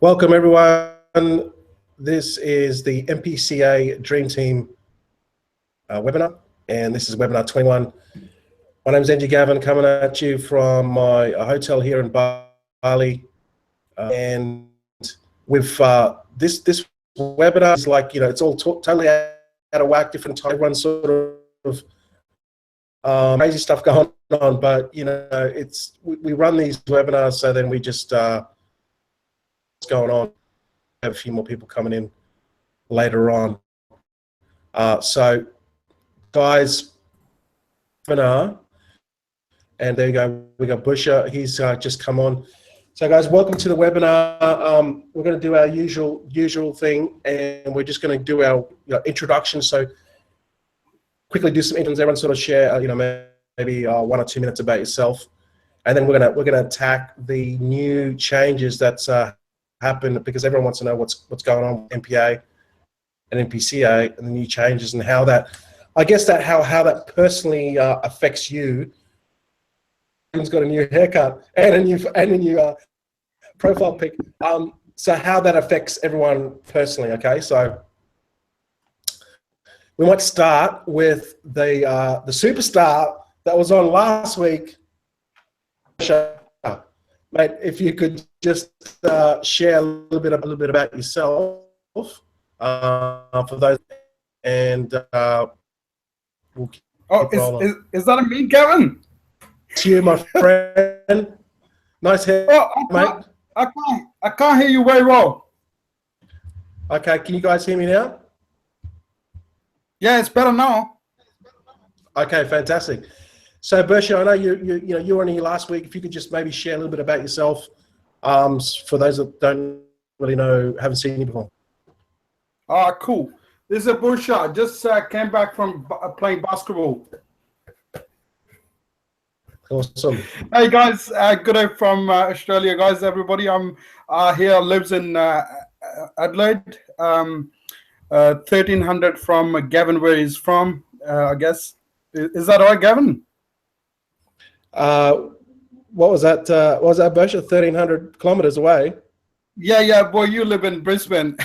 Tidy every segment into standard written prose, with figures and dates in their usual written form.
Welcome, everyone. This is the MPCA Dream Team webinar, and this is webinar 21. My name is Angie Gavin, coming at you from my hotel here in Bali. And with this webinar is like, it's all totally out of whack, different time, everyone's sort of crazy stuff going on, but we run these webinars, so then we just what's going on. Have a few more people coming in later on. So guys, webinar, and there you go. We got Busher. He's just come on. So guys, welcome to the webinar. We're going to do our usual thing, and we're just going to do our introduction. So quickly do some intros. Everyone sort of share, maybe 1 or 2 minutes about yourself, and then we're gonna attack the new changes that's happened, because everyone wants to know what's going on with MPA and MPCA and the new changes, and how that, I guess, that how that personally affects you. He's got a new haircut and a new profile pic. So how that affects everyone personally. Okay, so we might start with the superstar that was on last week. Mate, if you could just share a little bit about yourself for those, and we'll keep rolling. Is that a me, Gavin? It's you, my friend. Nice hair, mate. I can't hear you very well. Okay, can you guys hear me now? Yeah, it's better now. Okay, fantastic. So, Bersha, I know you were on here last week. If you could just maybe share a little bit about yourself, for those that don't really know, haven't seen you before. Cool. This is Bersha. Just came back from playing basketball. Awesome. Hey guys, good day from Australia, guys. Everybody, I'm here. Lives in Adelaide. 1300 from Gavin, where he's from. I guess is that right, Gavin? What was that? What was that, Bersha? 1,300 kilometers away. Yeah. Boy, you live in Brisbane.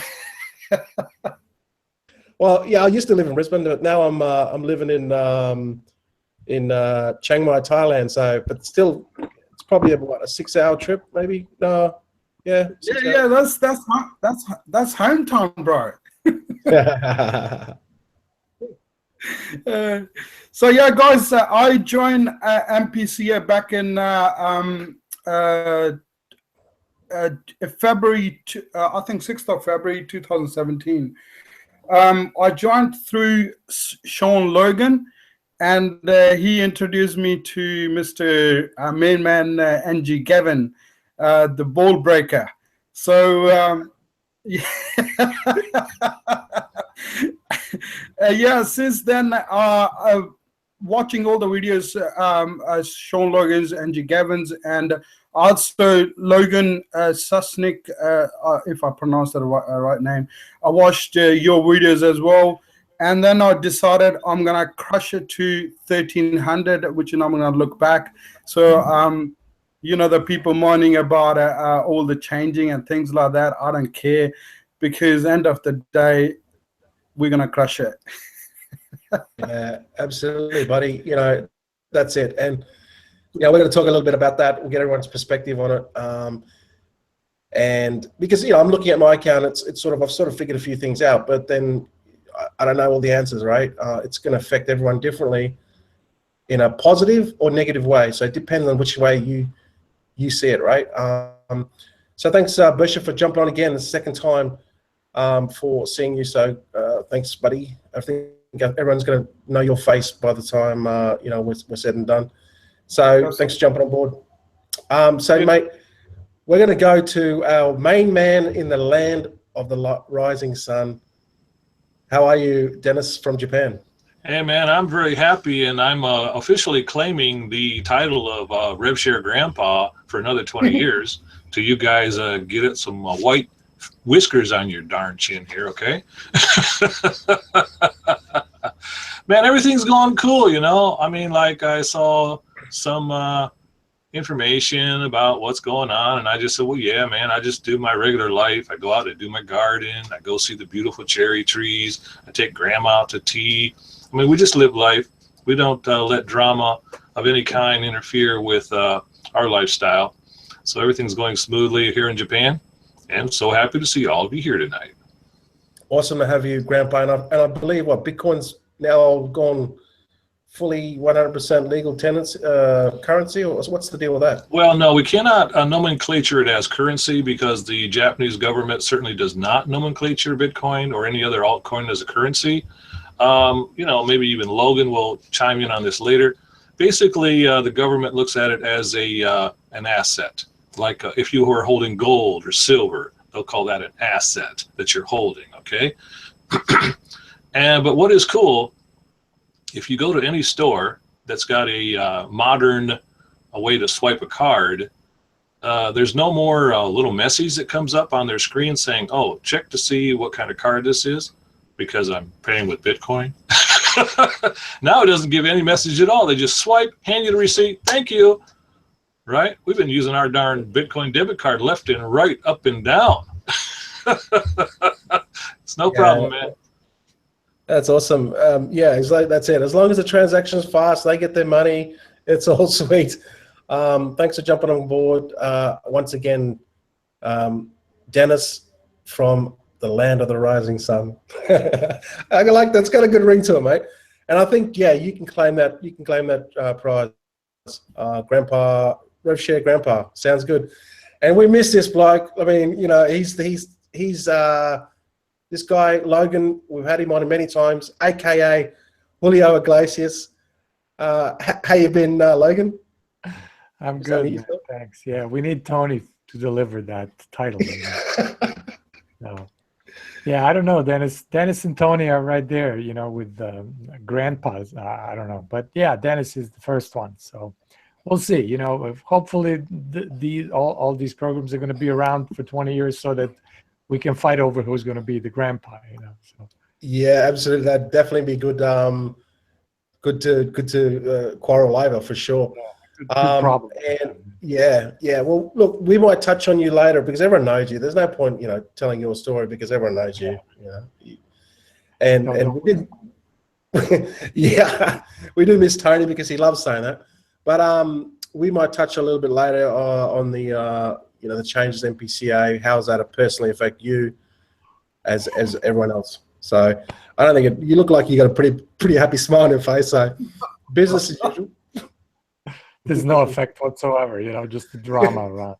Well, yeah, I used to live in Brisbane, but now I'm living in Chiang Mai, Thailand. So, but still, it's probably a 6-hour trip, maybe. Yeah. Yeah. That's hometown, bro. So yeah, guys, I joined MPCA back in February, I think 6th of February 2017. I joined through Sean Logan, and he introduced me to Mr. Main Man NG Gavin, the ball breaker. So yeah, since then, watching all the videos, Sean Logan's, NG Gavin's, and also Logan Susnick, if I pronounced the right name. I watched your videos as well, and then I decided I'm gonna crush it to 1,300, which I'm gonna look back. So the people moaning about all the changing and things like that, I don't care, because end of the day, we're gonna crush it. Yeah, absolutely, buddy. That's it. And we're going to talk a little bit about that. We'll get everyone's perspective on it. And because I'm looking at my account, I've sort of figured a few things out, but then I don't know all the answers, right? It's going to affect everyone differently in a positive or negative way. So it depends on which way you see it, right? So thanks, Bersha, for jumping on again the second time. For seeing you. So thanks, buddy. I think everyone's going to know your face by the time we're said and done. So thanks for jumping on board. So mate, we're going to go to our main man in the land of the rising sun. How are you, Dennis from Japan? Hey man, I'm very happy, and I'm officially claiming the title of RevShare Grandpa for another 20 years till you guys get it some white whiskers on your darn chin here, okay? Man, everything's going cool, I mean, like I saw some information about what's going on. And I just said, well, yeah, man, I just do my regular life. I go out and do my garden. I go see the beautiful cherry trees. I take grandma out to tea. I mean, we just live life. We don't let drama of any kind interfere with our lifestyle. So everything's going smoothly here in Japan. And I'm so happy to see all of you here tonight. Awesome to have you, Grandpa. And I believe Bitcoin's now gone fully 100% legal currency, or what's the deal with that? Well, no, we cannot nomenclature it as currency because the Japanese government certainly does not nomenclature Bitcoin or any other altcoin as a currency. Maybe even Logan will chime in on this later. Basically, the government looks at it as an asset. Like if you were holding gold or silver, they'll call that an asset that you're holding, okay? But what is cool, if you go to any store that's got a modern way to swipe a card, there's no more little message that comes up on their screen saying, oh, check to see what kind of card this is because I'm paying with Bitcoin. Now it doesn't give any message at all. They just swipe, hand you the receipt, thank you. Right? We've been using our darn Bitcoin debit card left and right, up and down. It's no problem, man. That's awesome. It's like that's it. As long as the transaction's fast, they get their money. It's all sweet. Thanks for jumping on board once again, Dennis from the land of the rising sun. I like that's got a good ring to it, mate. And I think you can claim that. You can claim that prize, Grandpa RevShare Grandpa. Sounds good. And we miss this bloke. I mean, he's this guy, Logan, we've had him on many times, AKA Julio Iglesias. How you been, Logan? I'm good, man, thanks. Yeah, we need Tony to deliver that title. So, yeah, I don't know, Dennis. Dennis and Tony are right there, with grandpas. I don't know. But, yeah, Dennis is the first one. So we'll see. Hopefully all these programs are going to be around for 20 years so that we can fight over who's going to be the grandpa, So. Yeah, absolutely. That'd definitely be good. Good to quarrel over for sure. Good problem. And yeah. Well, look, we might touch on you later because everyone knows you. There's no point, telling your story because everyone knows you. And we didn't. Yeah, we do miss Tony because he loves saying that. But we might touch a little bit later on the the changes in MPCA. How does that personally affect you as everyone else? So I don't think you look like you got a pretty happy smile on your face. So business as usual. There's no effect whatsoever, just the drama around.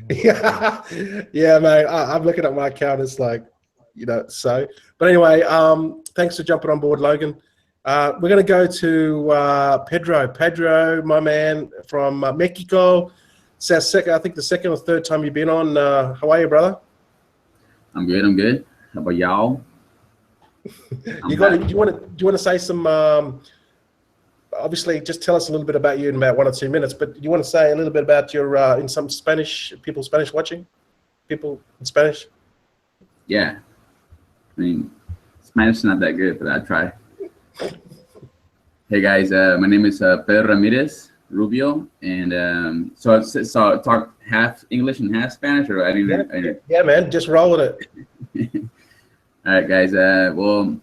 Yeah, mate. I'm looking at my account. It's like, so. But anyway, thanks for jumping on board, Logan. We're going to go to Pedro. Pedro, my man from Mexico. It's our I think the second or third time you've been on. How are you, brother? I'm good. How about y'all? Do you want to say some? Obviously, just tell us a little bit about you in about 1 or 2 minutes. But do you want to say a little bit about your in some Spanish people Spanish watching people in Spanish? Yeah, I mean Spanish is not that good, but I try. Hey guys, my name is Pedro Ramirez Rubio, and so talk half English and half Spanish, or I didn't. Yeah, man, just roll with it. All right, guys. Well,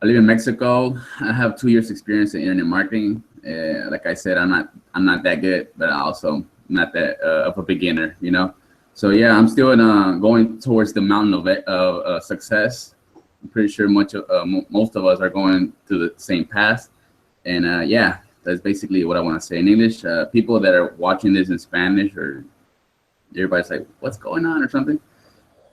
I live in Mexico. I have 2 years experience in internet marketing. Like I said, I'm not that good, but I also not that of a beginner, So yeah, I'm still going towards the mountain of success. I'm pretty sure most of us are going to the same path, and yeah, that's basically what I want to say in English. People that are watching this in Spanish, or everybody's like, "What's going on?" or something.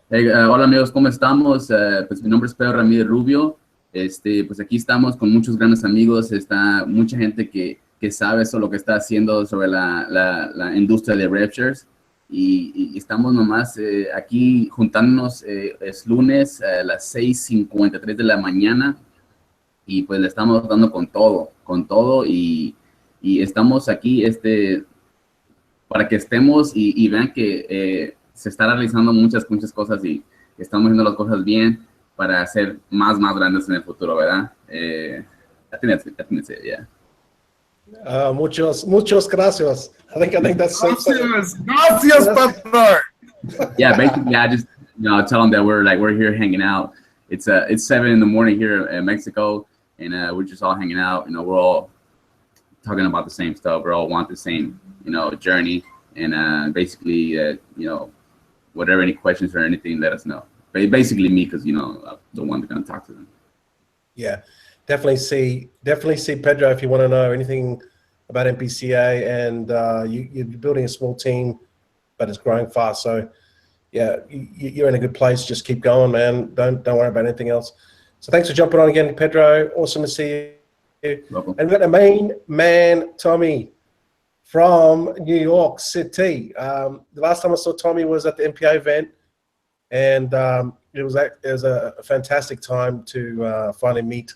Hey, hola amigos, ¿cómo estamos? Pues mi nombre es Pedro Ramírez Rubio. Pues aquí estamos con muchos grandes amigos. Está mucha gente que sabe sobre lo que está haciendo sobre la industria de RevShares. Y estamos nomás aquí juntándonos. Es lunes a las 6:53 de la mañana. Y pues le estamos dando con todo. Y estamos aquí para que estemos y vean que se está realizando muchas cosas y estamos haciendo las cosas bien para ser más grandes en el futuro, ¿verdad? I think that's it, yeah. Muchos gracias. I think that's so. Gracias, partner. Yeah, basically, I just tell them that we're here hanging out. It's 7 in the morning here in Mexico, and we're just all hanging out. We're all talking about the same stuff. We all want the same journey, and basically, whatever any questions or anything, let us know. But basically, me, because I'm the one that's gonna talk to them. Yeah, definitely see Pedro if you want to know anything about MPCA, and you're building a small team, but it's growing fast. So yeah, you're in a good place. Just keep going, man. Don't worry about anything else. So thanks for jumping on again, Pedro. Awesome to see you. Welcome. And we've got the main man, Tommy, from New York City. The last time I saw Tommy was at the MPA event, and it was a fantastic time to finally meet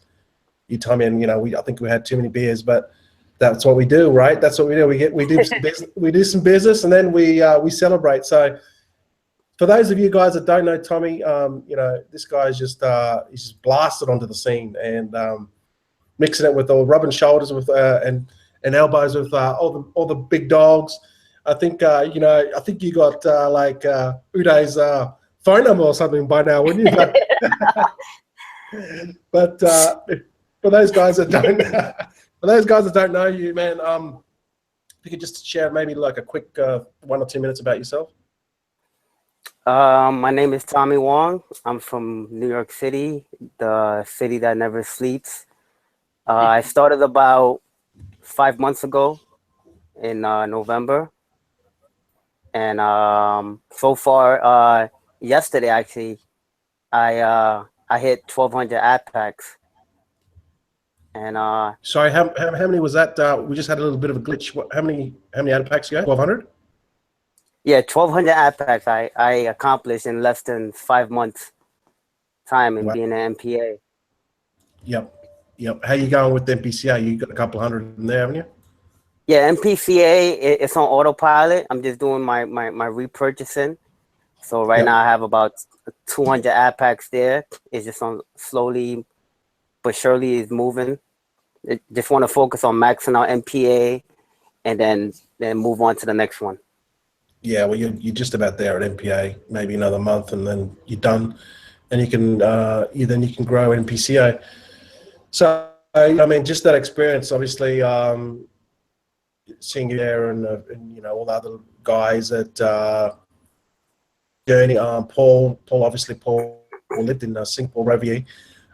you, Tommy. And I think we had too many beers, but that's what we do, right? That's what we do. We do some business, and then we celebrate. So for those of you guys that don't know Tommy, this guy is just he's just blasted onto the scene, and mixing it with all rubbing shoulders with and elbows with all the big dogs. I think I think you got Uday's phone number or something by now, wouldn't you? But for those guys that don't know you, man, if you could just share maybe like a quick 1 or 2 minutes about yourself. My name is Tommy Wong. I'm from New York City, the city that never sleeps. I started about 5 months ago in November, and so far, yesterday actually, I hit 1,200 ad packs. And sorry, how many was that? We just had a little bit of a glitch. How many ad packs you got? 1,200? Yeah, 1,200 ad packs I accomplished in less than 5 months time in being an MPA. Yep. How you going with the MPCA? You got a couple hundred in there, haven't you? Yeah, MPCA, it's on autopilot. I'm just doing my repurchasing. So right now I have about 200 ad packs there. It's just on slowly but surely is moving. I just want to focus on maxing out MPA and then move on to the next one. Yeah, well, you're just about there at MPA. Maybe another month, and then you're done, and you can grow MPCA. So I mean, just that experience, obviously, seeing you there, and all the other guys at Journey, Paul lived in Singapore, Ravier,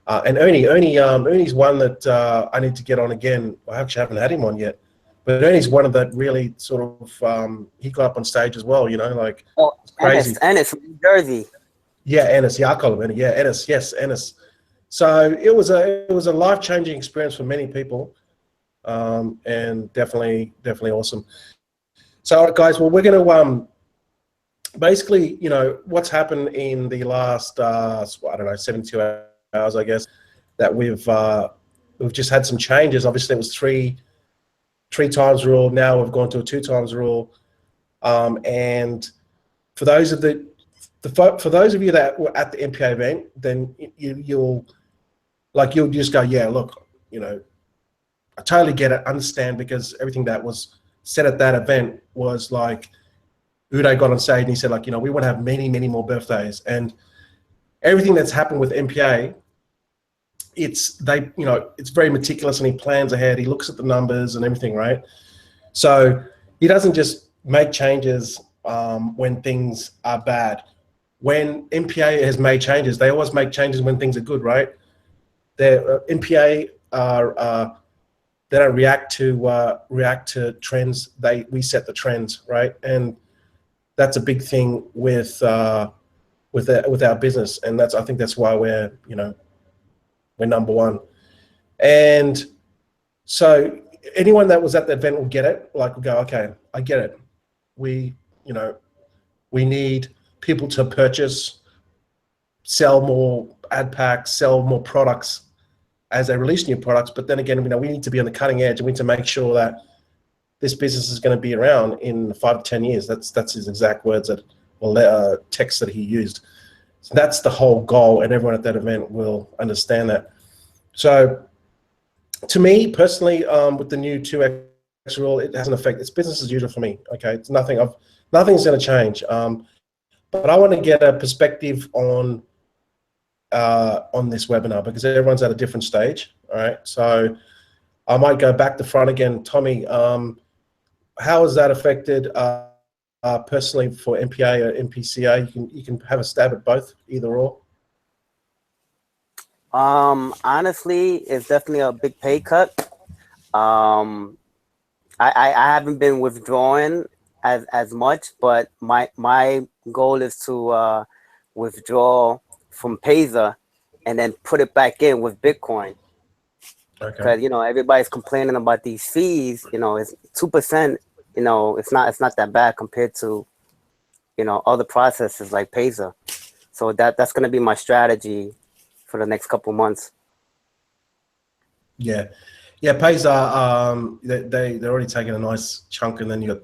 and Ernie's one that I need to get on again. I actually haven't had him on yet. But Ernie's one of that really sort of he got up on stage as well, like crazy. Ennis from New Jersey. Yeah, Ennis. Yeah, I call him Ennis. Yeah, Ennis. Yes, Ennis. So it was a life-changing experience for many people, and definitely awesome. So, all right, guys, well, we're going to basically, what's happened in the last 72 hours, I guess, that we've just had some changes. Obviously, it was three times rule. Now we've gone to a 2 times rule, and for those of you that were at the MPA event, then you'll just go, yeah, look, I totally get it, understand, because everything that was said at that event was like, Uday got on stage and he said, we want to have many, many more birthdays, and everything that's happened with MPA. It's very meticulous, and he plans ahead. He looks at the numbers and everything, right? So he doesn't just make changes when things are bad. When MPA has made changes, they always make changes when things are good, right? MPA they don't react to trends. We set the trends, right? And that's a big thing with our business, and I think that's why we're number one. And so anyone that was at the event will get it. Will go, okay, I get it. We need people to purchase, sell more ad packs, sell more products as they release new products. But then again, we need to be on the cutting edge, and we need to make sure that this business is going to be around in 5 to 10 years. That's his exact words text that he used. So that's the whole goal, and everyone at that event will understand that. So to me personally, with the new 2X rule, it hasn't affected. It's business as usual for me. Okay, it's nothing's going to change. But I want to get a perspective on this webinar because everyone's at a different stage. All right, so I might go back to front again. Tommy, how has that affected personally for MPA or MPCA? You can have a stab at both, either or. Honestly, it's definitely a big pay cut. I haven't been withdrawing as much, but my goal is to withdraw from Payza and then put it back in with Bitcoin. Okay. Because everybody's complaining about these fees. It's 2%. It's not that bad compared to other processes like Payza. So that's going to be my strategy for the next couple months. Yeah, Payza, they're already taking a nice chunk, and then you got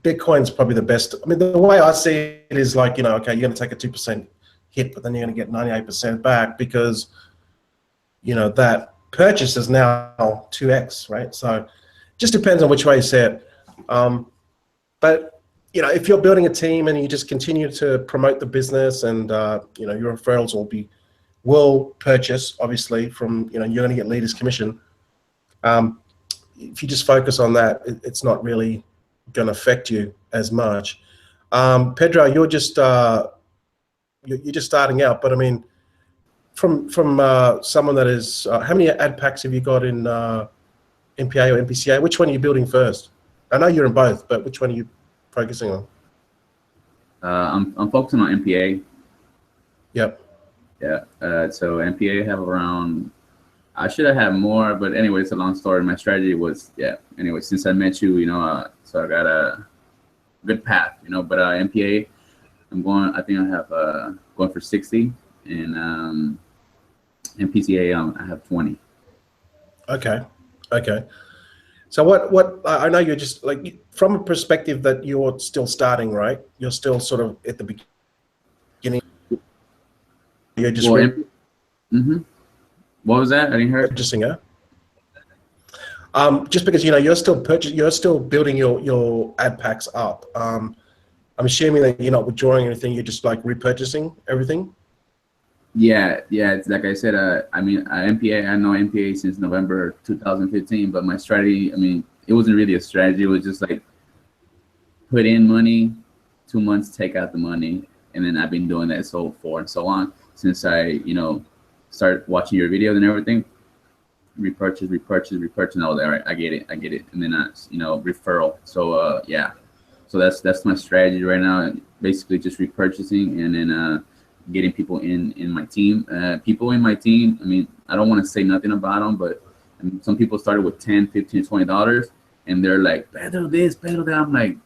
Bitcoin's probably the best. I mean, the way I see it is like okay, you're going to take a 2% hit, but then you're going to get 98% back because that purchase is now 2x, right? So it just depends on which way you see it. But if you're building a team and you just continue to promote the business and your referrals will purchase, obviously, from you're going to get leaders commission. If you just focus on that, it's not really going to affect you as much. Pedro, you're just starting out, but I mean, from someone that is, how many ad packs have you got in MPA or MPCA? Which one are you building first? I know you're in both, but which one are you focusing on? I'm focusing on MPA. Yep. Yeah. So MPA have around. I should have had more, but anyway, it's a long story. My strategy was Anyway, since I met you, so I got a good path, But MPA, I'm going. I think I have going for 60, and MPCA I have 20. Okay. So what I know you're just like from a perspective that you're still starting, right? You're still sort of at the beginning. You're just What was that? I didn't hear. Purchasing it. Just because you're still building your ad packs up. I'm assuming that you're not withdrawing anything. You're just like repurchasing everything. Yeah. It's like I said. MPA. I know MPA since November 2015, but my strategy. I mean, it wasn't really a strategy. It was just like put in money, 2 months, take out the money, and then I've been doing that so forth and so on since I started watching your videos and everything. Repurchase, and all that. Right, I get it, and then referral. So so that's my strategy right now. Basically, just repurchasing and then getting people in my team. People in my team. I mean, I don't want to say nothing about them, but some people started with $10, $15, $20, and they're like, "Pedro this, Pedro that." I'm like,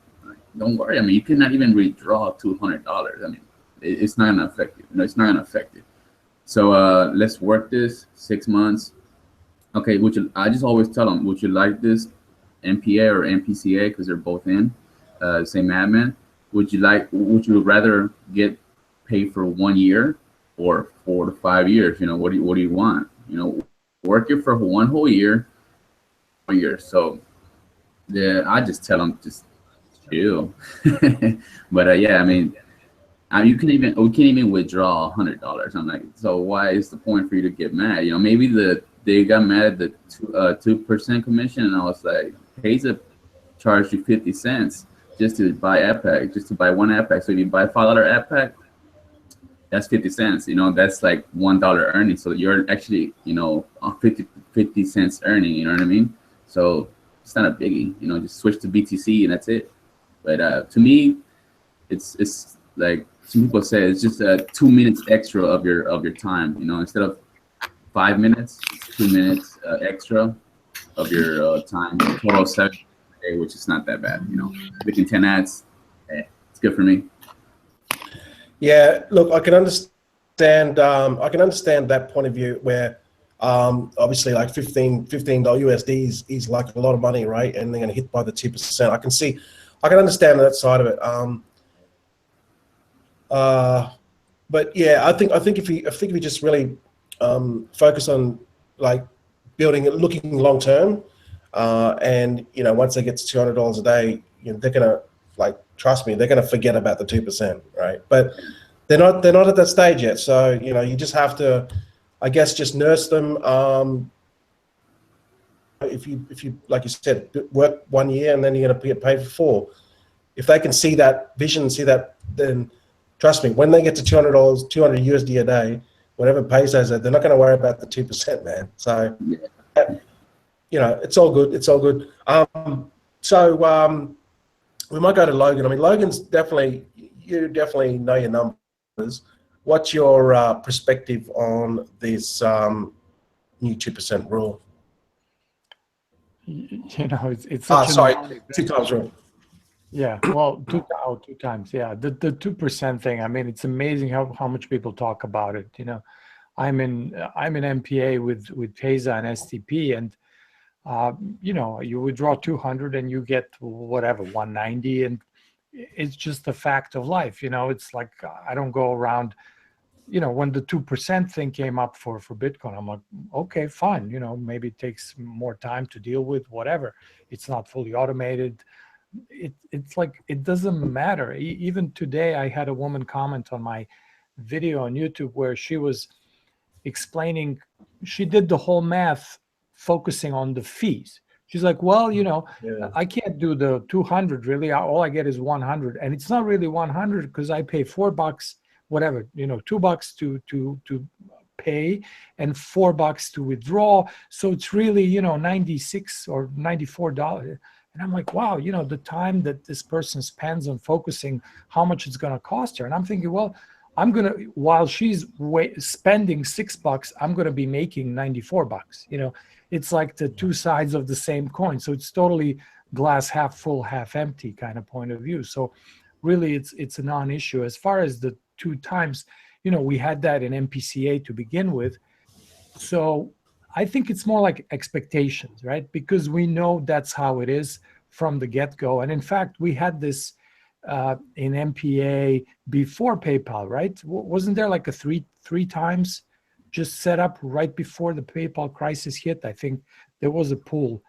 don't worry. I mean, you cannot even withdraw $200. I mean, it's not gonna affect you. It's not gonna affect you. So let's work this 6 months. Okay, I just always tell them, would you like this MPA or MPCA because they're both in same admin? Would you rather get paid for 1 year or 4 to 5 years? What do you want? Work it for 1 whole year. So I just tell them just chill. But I mean. We can't even withdraw $100. I'm like, so why is the point for you to get mad? Maybe they got mad at the 2% commission, and I was like, Payza charged you 50 cents just to buy ad pack, just to buy one ad pack. So if you buy $5 ad pack, that's 50 cents. That's like $1 earning. So you're actually 50 cents earning. You know what I mean? So it's not a biggie. Just switch to BTC and that's it. But to me, it's like. Some people say it's just 2 minutes extra of your time. Instead of 5 minutes, it's 2 minutes extra of your time. Total 7, which is not that bad. Within 10 ads, it's good for me. Yeah, look, I can understand. I can understand that point of view where, obviously, like $15 USD is like a lot of money, right? And they're going to hit by the 2%. I can understand that side of it. But yeah, I think if we just really focus on like looking long term, And once they get to $200 a day, they're gonna, like, trust me, they're gonna forget about the 2%, right? But they're not at that stage yet. So you just have to, I guess, just nurse them. If you like you said, work 1 year and then you're gonna get paid for 4. If they can see that vision, see that, then trust me, when they get to $200, 200 USD a day, whatever pesos, they're not going to worry about the 2%, man. So, it's all good. It's all good. So we might go to Logan. I mean, Logan's you definitely know your numbers. What's your perspective on this new 2% rule? It's such sorry, 2 times rule. Yeah, well, two times. Yeah, the 2% thing. I mean, it's amazing how much people talk about it. I'm in MPA with PESA and STP, and you withdraw 200 and you get whatever 190, and it's just a fact of life. It's like I don't go around. When the 2% thing came up for Bitcoin, I'm like, okay, fine. Maybe it takes more time to deal with, whatever. It's not fully automated. It's like, it doesn't matter. Even today, I had a woman comment on my video on YouTube where she was explaining, she did the whole math focusing on the fees. She's like, well, I can't do the 200 really. All I get is 100, and it's not really 100 because I pay $4, whatever, $2 to pay and $4 to withdraw. So it's really, $96 or $94. And I'm like, wow, the time that this person spends on focusing how much it's going to cost her. And I'm thinking, well, while she's spending $6, I'm going to be making $94. It's like the two sides of the same coin. So it's totally glass half full, half empty kind of point of view. So really it's a non-issue. As far as the 2 times, we had that in MPCA to begin with. So I think it's more like expectations, right? Because we know that's how it is from the get-go. And in fact, we had this in MPA before PayPal, right? Wasn't there like a three times just set up right before the PayPal crisis hit? I think there was a pool.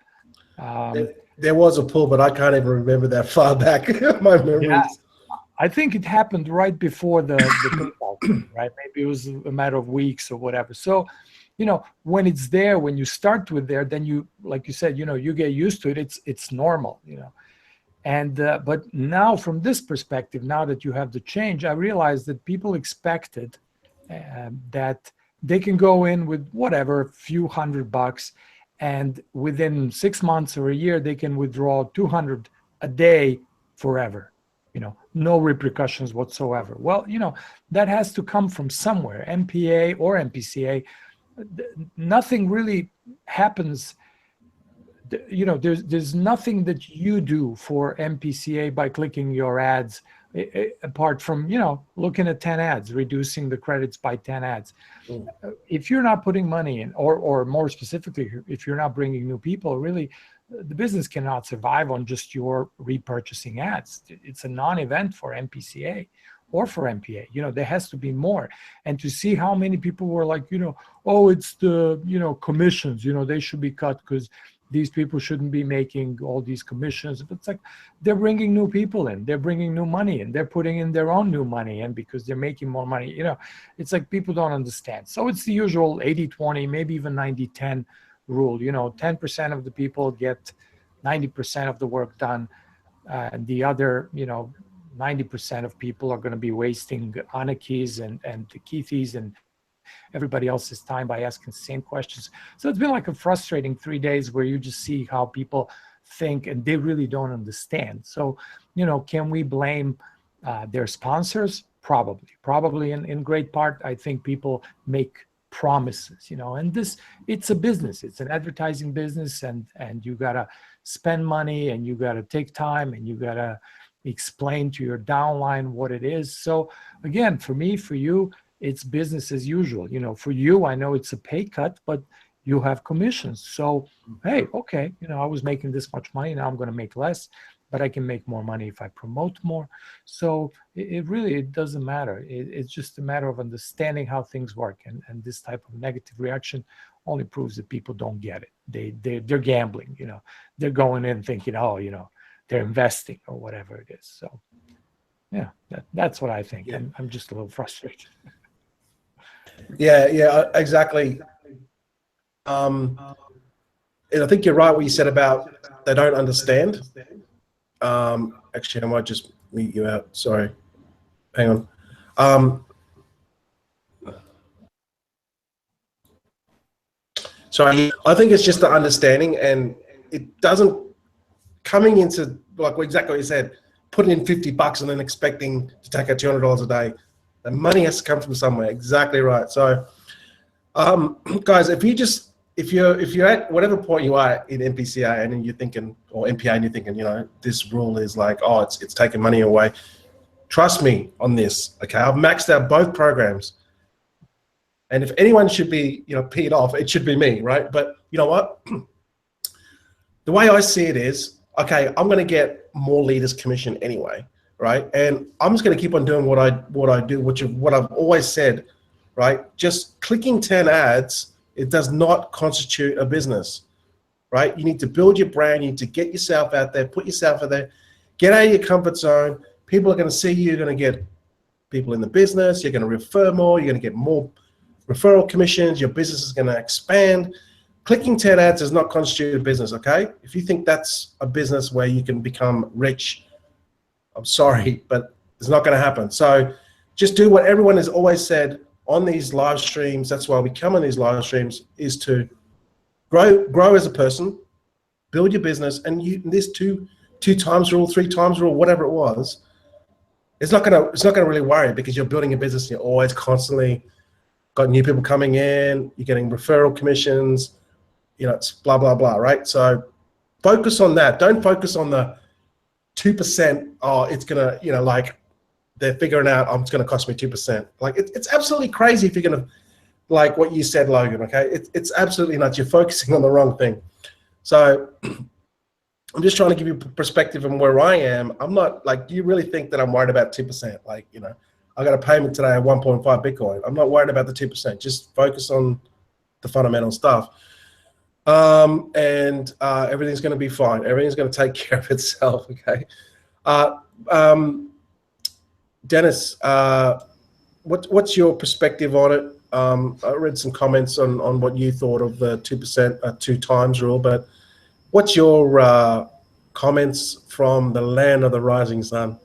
There was a pool, but I can't even remember that far back. My memories. Yeah, I think it happened right before the PayPal thing, right? Maybe it was a matter of weeks or whatever. So, when it's there, when you start with there, then you, like you said, you get used to it. It's normal, And but now from this perspective, now that you have the change, I realize that people expected that they can go in with whatever, a few $100, and within 6 months or a year, they can withdraw 200 a day forever. No repercussions whatsoever. Well, that has to come from somewhere, MPA or MPCA. Nothing really happens. There's nothing that you do for MPCA by clicking your ads, apart from looking at 10 ads, reducing the credits by 10 ads. If you're not putting money in, or more specifically, if you're not bringing new people, really the business cannot survive on just your repurchasing ads. It's a non-event for MPCA or for MPA. There has to be more. And to see how many people were like, oh, it's the commissions, they should be cut because these people shouldn't be making all these commissions. But it's like, they're bringing new people in, they're bringing new money in, they're putting in their own new money in because they're making more money. It's like people don't understand. So it's the usual 80-20, maybe even 90-10 rule. 10% of the people get 90% of the work done, and the other 90% of people are going to be wasting Anarchies and the Keithies and everybody else's time by asking the same questions. So it's been like a frustrating 3 days where you just see how people think and they really don't understand. So, can we blame their sponsors? Probably in great part. I think people make promises, and it's a business, it's an advertising business, and you gotta spend money, and you gotta take time, and you gotta explain to your downline what it is. So again, for me, for you, it's business as usual. For you, I know it's a pay cut, but you have commissions. So, hey, okay, I was making this much money, now I'm going to make less, but I can make more money if I promote more. So it really doesn't matter. It's just a matter of understanding how things work. And this type of negative reaction only proves that people don't get it. They're gambling, you know. They're going in thinking, oh, you know, they're investing or whatever it is. So yeah, that's what I think. Yeah. I'm just a little frustrated. Yeah, exactly. And I think you're right what you said about they don't understand. Actually, I might just mute you out. Sorry. Hang on. Sorry, I think it's just the understanding, and it doesn't coming into like exactly what you said, putting in $50 and then expecting to take out $200 a day. The money has to come from somewhere. Exactly right. So, guys, if you're at whatever point you are in MPCA and then you're thinking, or MPA, and you're thinking, you know, this rule is like, oh, it's taking money away. Trust me on this. Okay, I've maxed out both programs. And if anyone should be, you know, peed off, it should be me, right? But you know what? The way I see it is, okay, I'm going to get more leaders commission anyway, right? And I'm just going to keep on doing what I do, what I've always said, right? Just clicking 10 ads, it does not constitute a business, right? You need to build your brand. You need to get yourself out there, put yourself out there, get out of your comfort zone. People are going to see you. You're going to get people in the business. You're going to refer more. You're going to get more referral commissions, your business is going to expand. Clicking 10 ads does not constitute a business, okay? If you think that's a business where you can become rich, I'm sorry, but it's not going to happen. So just do what everyone has always said on these live streams. That's why we come on these live streams, is to grow as a person, build your business, and this two times rule, 3 times rule, whatever it was, it's not gonna really worry, because you're building a business and you're always constantly got new people coming in, you're getting referral commissions, you know, it's blah, blah, blah, right? So focus on that. Don't focus on the 2%. Oh, it's going to, you know, like they're figuring out, oh, it's going to cost me 2%. Like it's absolutely crazy if you're going to, like what you said, Logan, okay? It's absolutely nuts. You're focusing on the wrong thing. So I'm just trying to give you perspective on where I am. I'm not like, do you really think that I'm worried about 2%? Like, you know, I got a payment today of 1.5 Bitcoin. I'm not worried about the 2%. Just focus on the fundamental stuff. And everything's going to be fine. Everything's going to take care of itself, okay? Dennis, what's your perspective on it? I read some comments on what you thought of the 2%, 2 times rule, but what's your comments from the land of the rising sun?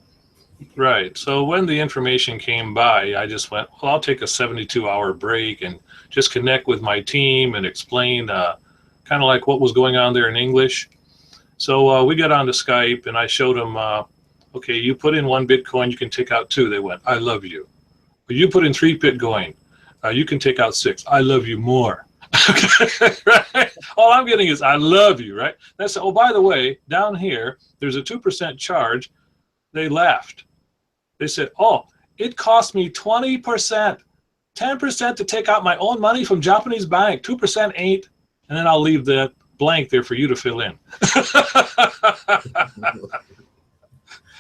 Right. So when the information came by, I just went, well, I'll take a 72-hour break and just connect with my team and explain kind of like what was going on there in English. So we got onto Skype and I showed them, okay, you put in 1 Bitcoin, you can take out 2. They went, I love you. But you put in 3 Bitcoin, you can take out 6. I love you more. Right? All I'm getting is I love you, right? That's, oh, by the way, down here, there's a 2% charge. They laughed. They said, oh, it cost me 20%, 10% to take out my own money from Japanese bank, 2% ain't, and then I'll leave that blank there for you to fill in.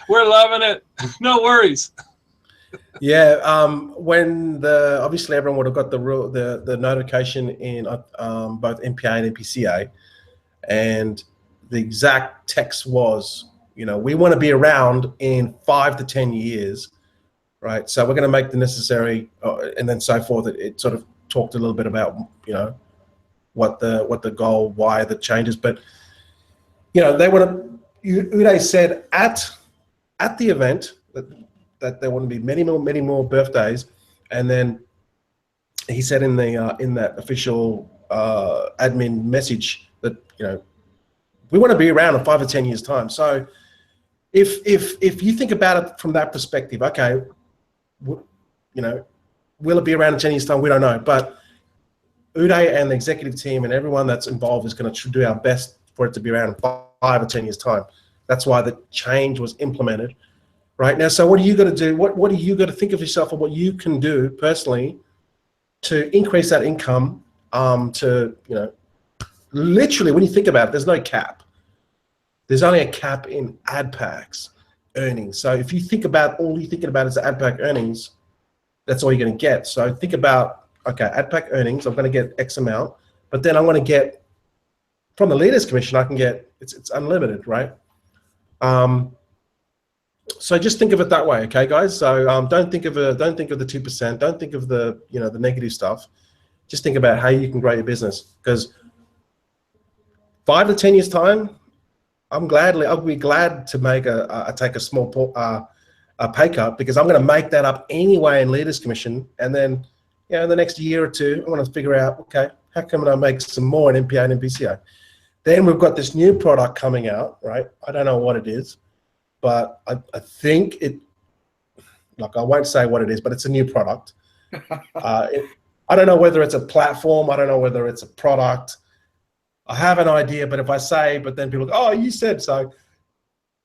We're loving it. No worries. Yeah, when obviously everyone would have got the notification in both MPA and MPCA, and the exact text was, you know, we want to be around in 5 to 10 years, right? So we're going to make the necessary, and then so forth. It sort of talked a little bit about, you know, what the goal, why the changes, but you know, they want to. Uday said at the event that there wouldn't be many more birthdays, and then he said in that official admin message that, you know, we want to be around in 5 or 10 years time. So if you think about it from that perspective, okay, you know, will it be around in 10 years time? We don't know, but Uday and the executive team and everyone that's involved is going to do our best for it to be around in 5 or 10 years time. That's why the change was implemented right now. So what are you going to do? What are you going to think of yourself and what you can do personally to increase that income? To, you know, literally when you think about it, there's no cap. There's only a cap in ad packs earnings. So if you think about all you're thinking about is the ad pack earnings, that's all you're going to get. So think about, okay, ad pack earnings, I'm going to get X amount. but then I want to get from the leaders commission, I can get, it's unlimited, right? So just think of it that way, okay, guys? So don't think of the 2%. Don't think of the the negative stuff. Just think about how you can grow your business, because 5 to 10 years time, I'll be glad to make take a small a pay cut, because I'm going to make that up anyway in leaders commission, and then in the next year or two, I want to figure out, okay, how can I make some more in MPA and MPCA? Then we've got this new product coming out, right? I don't know what it is, but I think I won't say what it is, but it's a new product. I don't know whether it's a platform. I don't know whether it's a product. I have an idea, but if I say, but then people go, oh, you said so.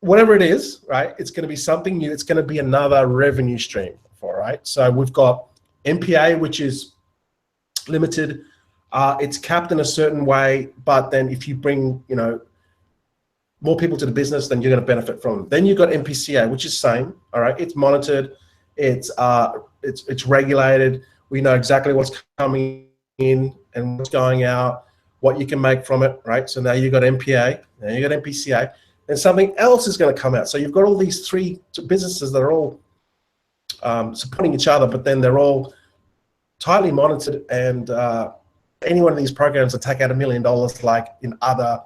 Whatever it is, right? It's going to be something new. It's going to be another revenue stream, right? So we've got MPA, which is limited. It's capped in a certain way, but then if you bring, more people to the business, then you're going to benefit from it. Then you've got MPCA, which is same, all right? It's monitored, it's regulated. We know exactly what's coming in and what's going out, what you can make from it, right? So now you've got MPA, now you've got MPCA, and something else is going to come out. So you've got all these 3 businesses that are all supporting each other, but then they're all tightly monitored, and any one of these programs will take out $1 million like in other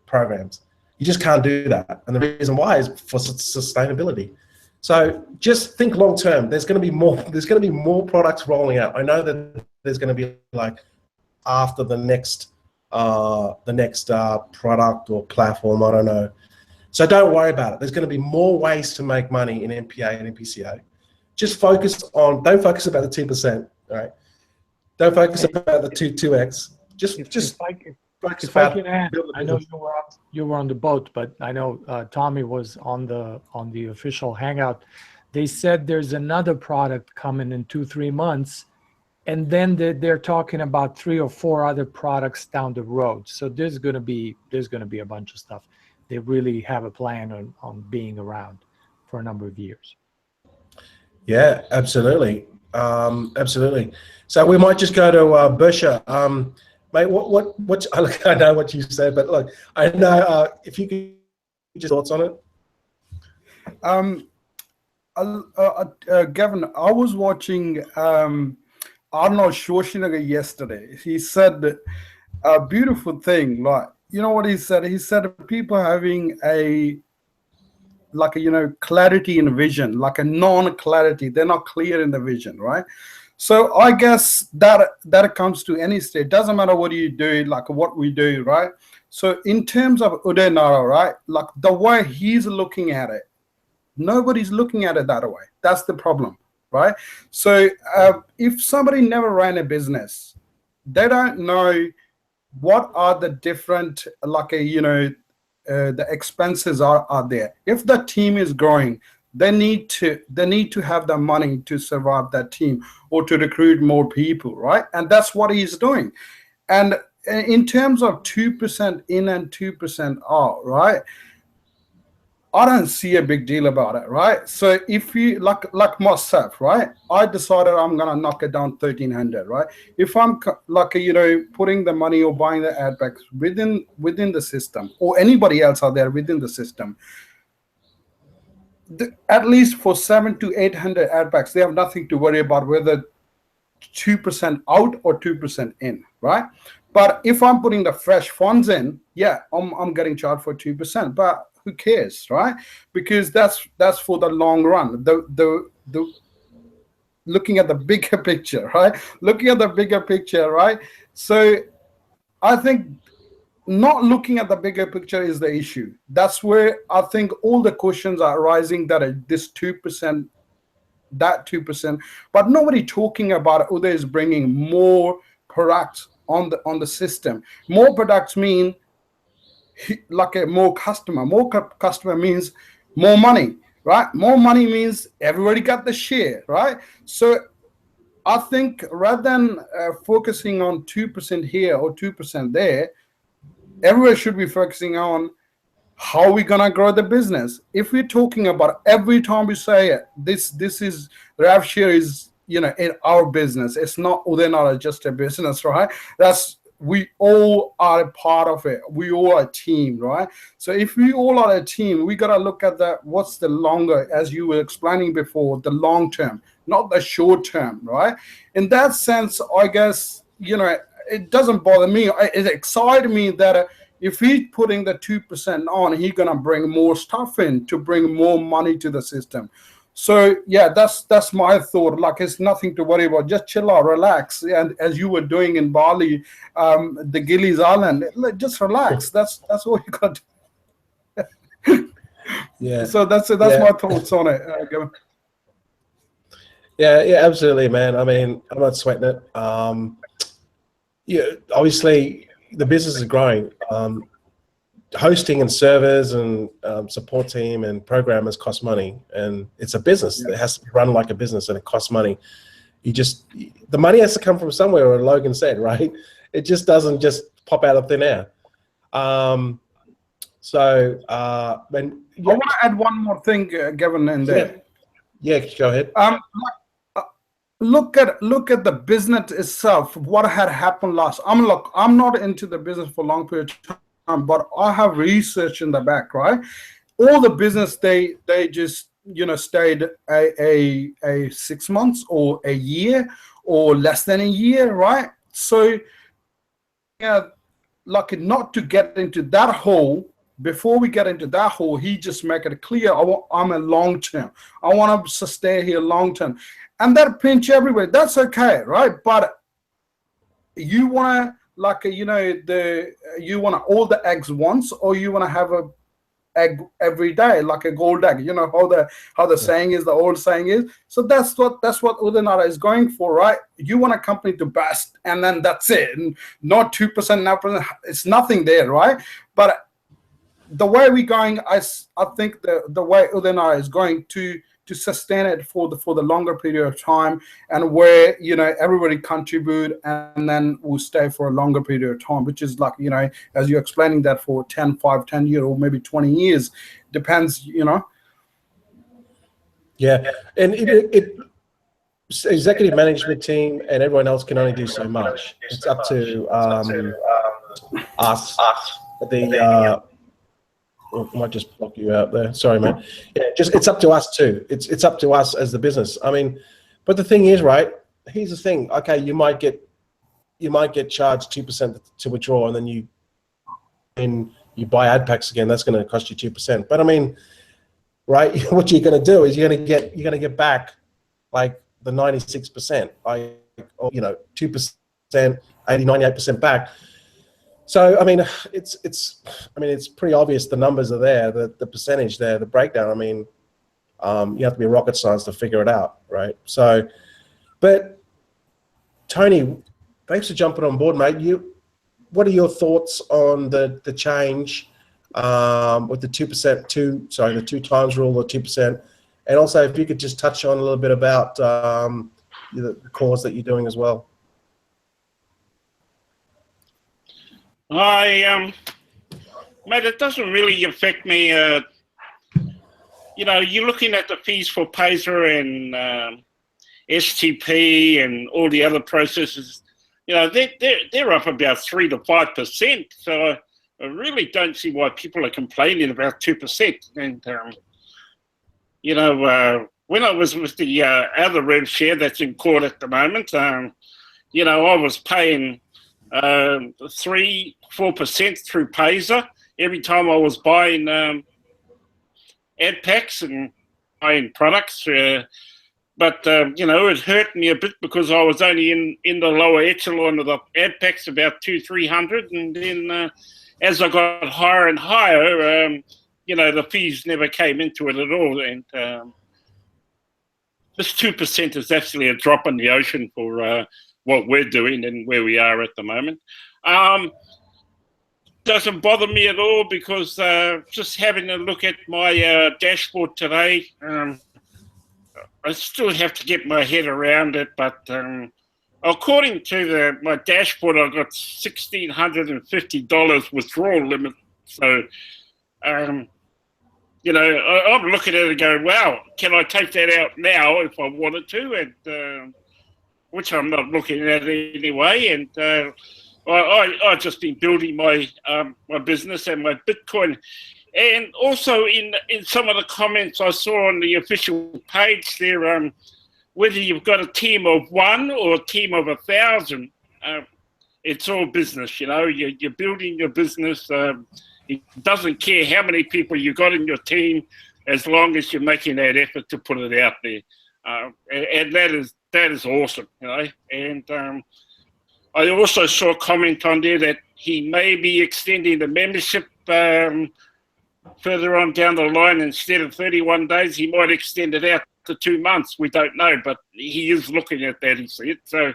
programs. You just can't do that. And the reason why is for sustainability. So just think long term. There's going to be more products rolling out. I know that there's going to be like after the next product or platform, I don't know. So don't worry about it. There's going to be more ways to make money in MPA and MPCA. Just don't focus about the 2%, all right? Don't focus about the 2x. If I can add, I know you were on the boat, but I know Tommy was on the official hangout. They said there's another product coming in 2-3 months, and then they're talking about 3 or 4 other products down the road. So there's gonna be a bunch of stuff. They really have a plan on being around for a number of years. Yeah, absolutely, absolutely. So we might just go to Bersha. Mate, what? I know what you said, but look, I know if you could just thoughts on it. Gavin, I was watching Arnold Schwarzenegger yesterday. He said a beautiful thing. Like, you know what he said? He said people having clarity in vision, like a non-clarity. They're not clear in the vision, right? So I guess that comes to any state. Doesn't matter what you do, like what we do, right? So in terms of Uday Nara, right, like the way he's looking at it, nobody's looking at it that way. That's the problem, right? So if somebody never ran a business, they don't know what are the different, the expenses are there. If the team is growing, they need to have the money to survive that team or to recruit more people, right? And that's what he's doing. And in terms of 2% in and 2% out, right? I don't see a big deal about it, right? So if you like myself, right? I decided I'm gonna knock it down 1,300, right? If I'm putting the money or buying the ad backs within the system, or anybody else out there within the system, at least for 700 to 800 ad backs, they have nothing to worry about whether 2% out or 2% in, right? But if I'm putting the fresh funds in, yeah, I'm getting charged for 2%, but who cares, right? Because that's for the long run. The looking at the bigger picture, right? Looking at the bigger picture, right? So I think not looking at the bigger picture is the issue. That's where I think all the questions are arising, that this 2%, that 2%, but nobody talking about Uday is bringing more products on the system. More products mean more customer. More customer means more money, right? More money means everybody got the share, right? So I think rather than focusing on 2% here or 2% there, everyone should be focusing on how we're gonna grow the business. If we're talking about every time we say it, this is rev share is in our business. It's not just a business, right? That's we all are a part of it. We all are a team, right? So if we all are a team, we got to look at that. What's the longer, as you were explaining before, the long term, not the short term, right? In that sense, I guess, it doesn't bother me. It excites me that if he's putting the 2% on, he's going to bring more stuff in to bring more money to the system. So yeah, that's my thought. Like, it's nothing to worry about. Just chill out, relax, and as you were doing in Bali, the Gillies Island, just relax. That's all you got. Yeah. So that's my thoughts on it. Gavin. Yeah, absolutely, man. I mean, I'm not sweating it. Obviously the business is growing. Hosting and servers and support team and programmers cost money, and it's a business. It has to be run like a business, and it costs money. The money has to come from somewhere, as Logan said, right? It just doesn't just pop out of thin air. I want to add one more thing, Gavin, in there. Yeah, go ahead. Look at the business itself. What had happened last? I'm not into the business for a long period of time, but I have research in the back, right? All the business they just stayed a 6 months or a year or less than a year, right? So like, not to get into that hole. Before we get into that hole, he just make it clear, I'm a long term. I want to stay here long term, and that pinch everywhere. That's okay, right? But you want to, like, you want all the eggs once, or you want to have a egg every day, like a gold egg. You know how the saying is, the old saying is. So that's what Udinara is going for, right? You want a company to bust, and then that's it, and not 2%, now it's nothing there, right? But the way we're going, I think the way Udinara is going to sustain it for the longer period of time, and where everybody contribute, and then we'll stay for a longer period of time, which is like, as you're explaining, that for 10 years or maybe 20 years, depends. Yeah, and executive management team and everyone else can only do so much. It's up to us. I might just block you out there. Sorry, man. Yeah, it's up to us too. It's up to us as the business. I mean, but the thing is, right? Here's the thing. Okay, you might get charged 2% to withdraw, and then you buy ad packs again. That's going to cost you 2%. But I mean, right? What you're going to do is you're going to get back like the 96%, like, or 2%, 80, 98% back. So I mean, it's pretty obvious. The numbers are there, the percentage there, the breakdown. I mean, you have to be rocket science to figure it out, right? So, but Tony, thanks for jumping on board, mate. What are your thoughts on the change with the 2%, the 2 times rule, or 2%, and also if you could just touch on a little bit about the cause that you're doing as well. Mate, it doesn't really affect me. You're looking at the fees for Pazer and STP and all the other processes. They're up about 3 to 5%. So I really don't see why people are complaining about 2%. And when I was with the other rev share that's in court at the moment, I was paying 3-4% through Pazer every time I was buying ad packs and buying products. But it hurt me a bit because I was only in the lower echelon of the ad packs, about 200-300, and then as I got higher and higher, the fees never came into it at all. And this 2% is actually a drop in the ocean for what we're doing and where we are at the moment. Doesn't bother me at all, because just having a look at my dashboard today, I still have to get my head around it, but according to my dashboard, I've got $1,650 withdrawal limit. So, I'm looking at it and going, wow, can I take that out now if I wanted to? And which I'm not looking at anyway. And I just been building my my business and my Bitcoin, and also in some of the comments I saw on the official page there, whether you've got a team of 1 or a team of 1,000, it's all business. You know, you're building your business. It doesn't care how many people you got in your team, as long as you're making that effort to put it out there, and that is awesome. You know, and I also saw a comment on there that he may be extending the membership further on down the line. Instead of 31 days, he might extend it out to 2 months. We don't know, but he is looking at that, he said. So,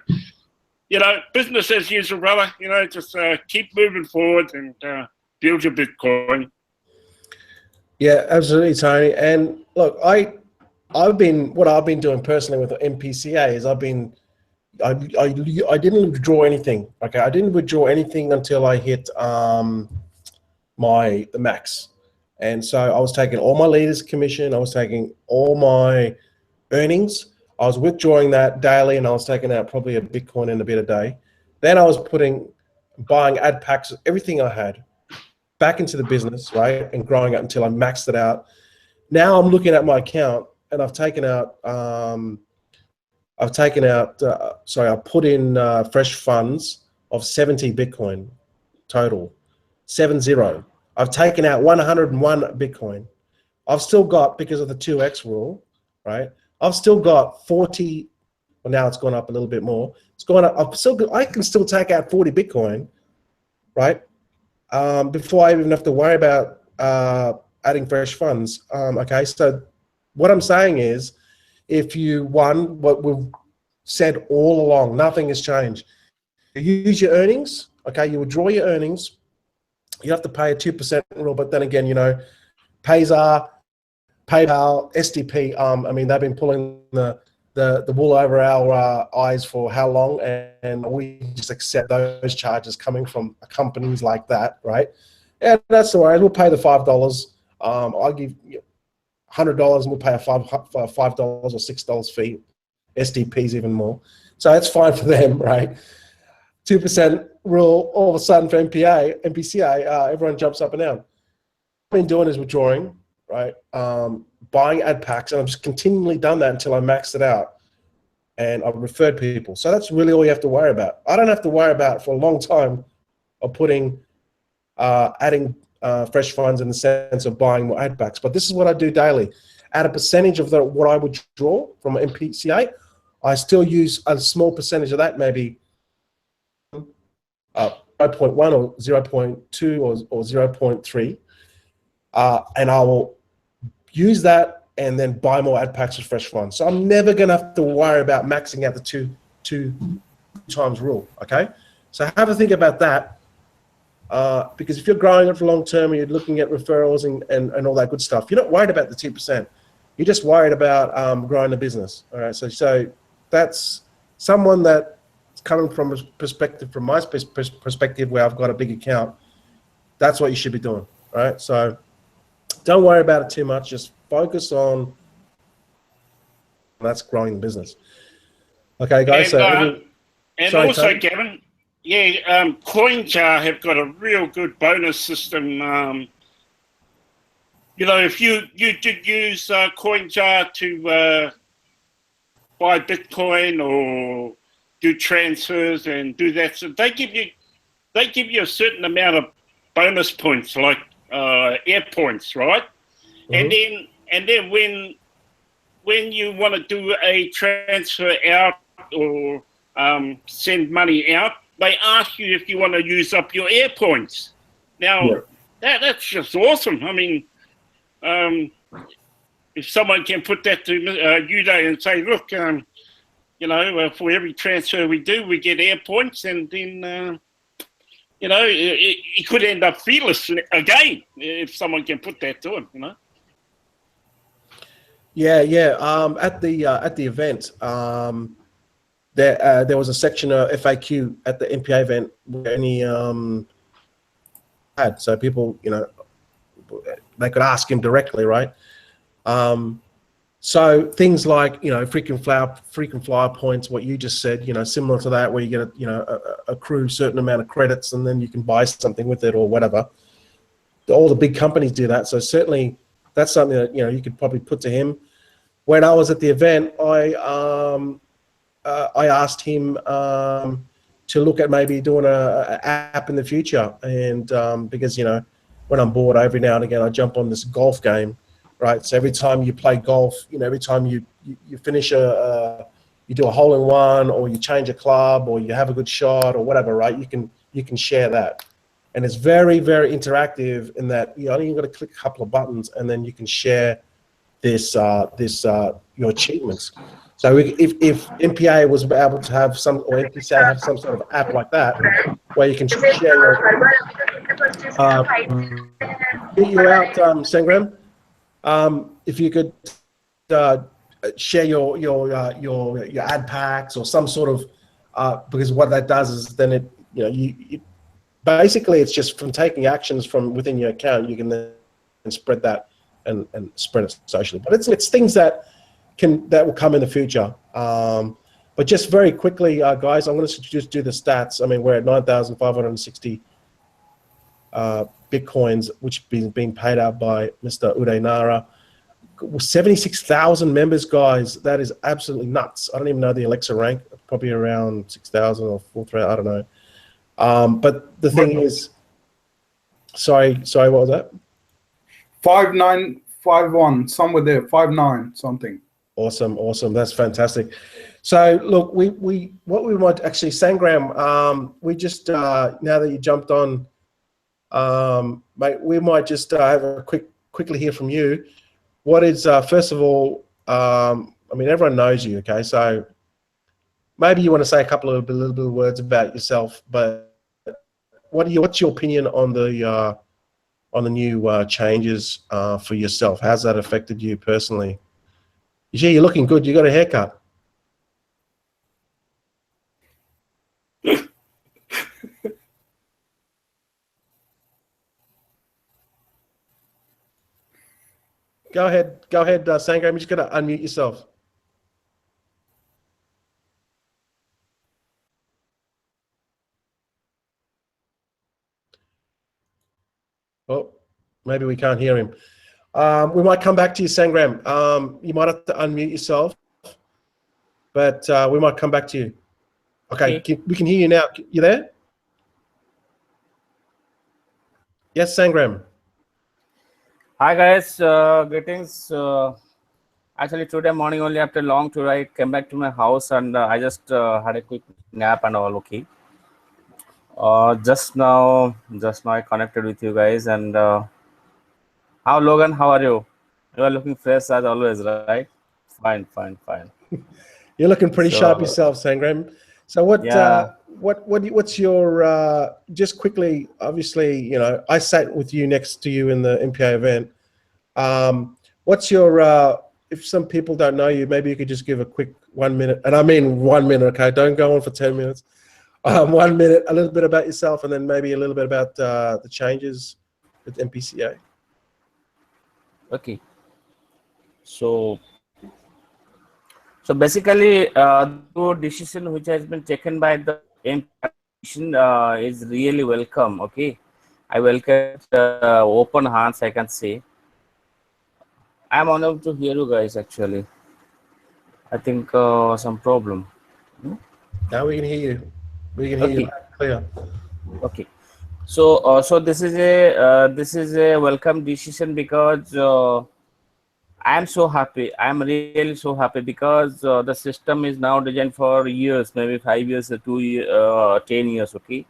you know, business as usual, brother. You know, just keep moving forward and build your Bitcoin. Yeah, absolutely, Tony. And look, I've been doing personally with the MPCA is I didn't withdraw anything. Okay, I didn't withdraw anything until I hit the max, and so I was taking all my leaders' commission. I was taking all my earnings. I was withdrawing that daily, and I was taking out probably a Bitcoin and a bit a day. Then I was buying ad packs, everything I had, back into the business, right, and growing it until I maxed it out. Now I'm looking at my account, and I've taken out. I put in fresh funds of 70 Bitcoin total, 70. I've taken out 101 Bitcoin. I've still got, because of the 2x rule, right? I've still got 40. Well, now it's gone up a little bit more. It's gone up. I can still take out 40 Bitcoin, right? Before I even have to worry about adding fresh funds. Okay, so what I'm saying is, if you what we've said all along, nothing has changed. You use your earnings, okay, you withdraw your earnings, you have to pay a 2% rule, but then again, you know, Payzar, PayPal, SDP, I mean, they've been pulling the wool over our eyes for how long, and we just accept those charges coming from companies like that, right? And that's all right, we'll pay the $5. I'll give you $100 and we'll pay a $5 or $6 fee. SDP's even more. So that's fine for them, right? 2% rule, all of a sudden for MPCA, everyone jumps up and down. What I've been doing is withdrawing, right? Buying ad packs, and I've just continually done that until I maxed it out. And I've referred people. So that's really all you have to worry about. I don't have to worry about, for a long time, of adding fresh funds in the sense of buying more ad packs. But this is what I do daily. At a percentage of what I would draw from MPCA, I still use a small percentage of that, maybe 0.1 or 0.2 or 0.3, and I will use that and then buy more ad packs with fresh funds. So I'm never going to have to worry about maxing out the two times rule, okay? So have a think about that. Because if you're growing it for long term and you're looking at referrals and all that good stuff, you're not worried about the 2%. You're just worried about growing the business. All right. So that's someone that's coming from a perspective, from my perspective, where I've got a big account. That's what you should be doing. All right. So don't worry about it too much. Just focus on that's growing the business. Okay, guys. And also, Gavin. Yeah, CoinJar have got a real good bonus system. You know, if you did use CoinJar to buy Bitcoin or do transfers and do that, so they give you a certain amount of bonus points, like air points, right? Mm-hmm. And then when you want to do a transfer out or send money out, they ask you if you want to use up your air points. Now, that's just awesome. I mean, if someone can put that to Uday and say, look, you know, for every transfer we do, we get air points, and then, you know, he could end up feeless again if someone can put that to him, you know. Yeah. At the event, there was a section of FAQ at the MPA event where any had, so people, you know, they could ask him directly, right? So things like, you know, frequent flyer points, what you just said, you know, similar to that, where you get accrue a certain amount of credits and then you can buy something with it or whatever. All the big companies do that. So certainly that's something that, you know, you could probably put to him. When I was at the event, I asked him to look at maybe doing a app in the future. And because, you know, when I'm bored, every now and again, I jump on this golf game, right? So every time you play golf, you know, every time you finish you do a hole in one, or you change a club, or you have a good shot or whatever, right? You can share that. And it's very, very interactive in that you only got to click a couple of buttons and then you can share your achievements. So if MPA was able to have some, or MPCA have some sort of app like that, where you can share your get you out, Sangram. If you could share your ad packs or some sort of, because what that does is then it, you know, you basically it's just from taking actions from within your account, you can then spread that and spread it socially. But it's things that will come in the future. But just very quickly, guys, I'm going to just do the stats. I mean, we're at 9,560 Bitcoins, which is being paid out by Mr. Uday Nara. 76,000 members, guys. That is absolutely nuts. I don't even know the Alexa rank. Probably around 6,000 or 4,000. I don't know. But the thing is, sorry, what was that? 5951, somewhere there, 59 something. Awesome. That's fantastic. So look, what we might actually, Sangram, we just now that you jumped on, mate, we might just have a quickly hear from you. What is first of all? I mean, everyone knows you, okay? So maybe you want to say a little bit of words about yourself, but what's your opinion on the new changes for yourself? How's that affected you personally? Gee, you're looking good. You got a haircut. Go ahead, Sangram. You just got to unmute yourself. Oh, maybe we can't hear him. We might come back to you, Sangram. You might have to unmute yourself, but we might come back to you. Okay, we can hear you now. You there? Yes, Sangram. Hi guys, greetings. Actually today morning only after a long tour I came back to my house and I just had a quick nap and all okay. Just now I connected with you guys and how Logan, how are you? You are looking fresh as always, right? Fine. You're looking pretty sharp yourself, Sangram. So what's your just quickly? Obviously, you know, I sat with you next to you in the MPA event. What's your if some people don't know you, maybe you could just give a quick 1 minute, and I mean 1 minute, okay? Don't go on for 10 minutes. 1 minute, a little bit about yourself, and then maybe a little bit about the changes with MPCA. Okay. So basically, the decision which has been taken by the MPA is really welcome. Okay, I welcome open hands. I can say I'm unable to hear you guys. Actually, I think some problem. Now we can hear you. We can hear you clear. Okay. So so this is a welcome decision because I am so happy. I am really so happy because the system is now designed for years, maybe 5 years, 2 years, 10 years. Okay,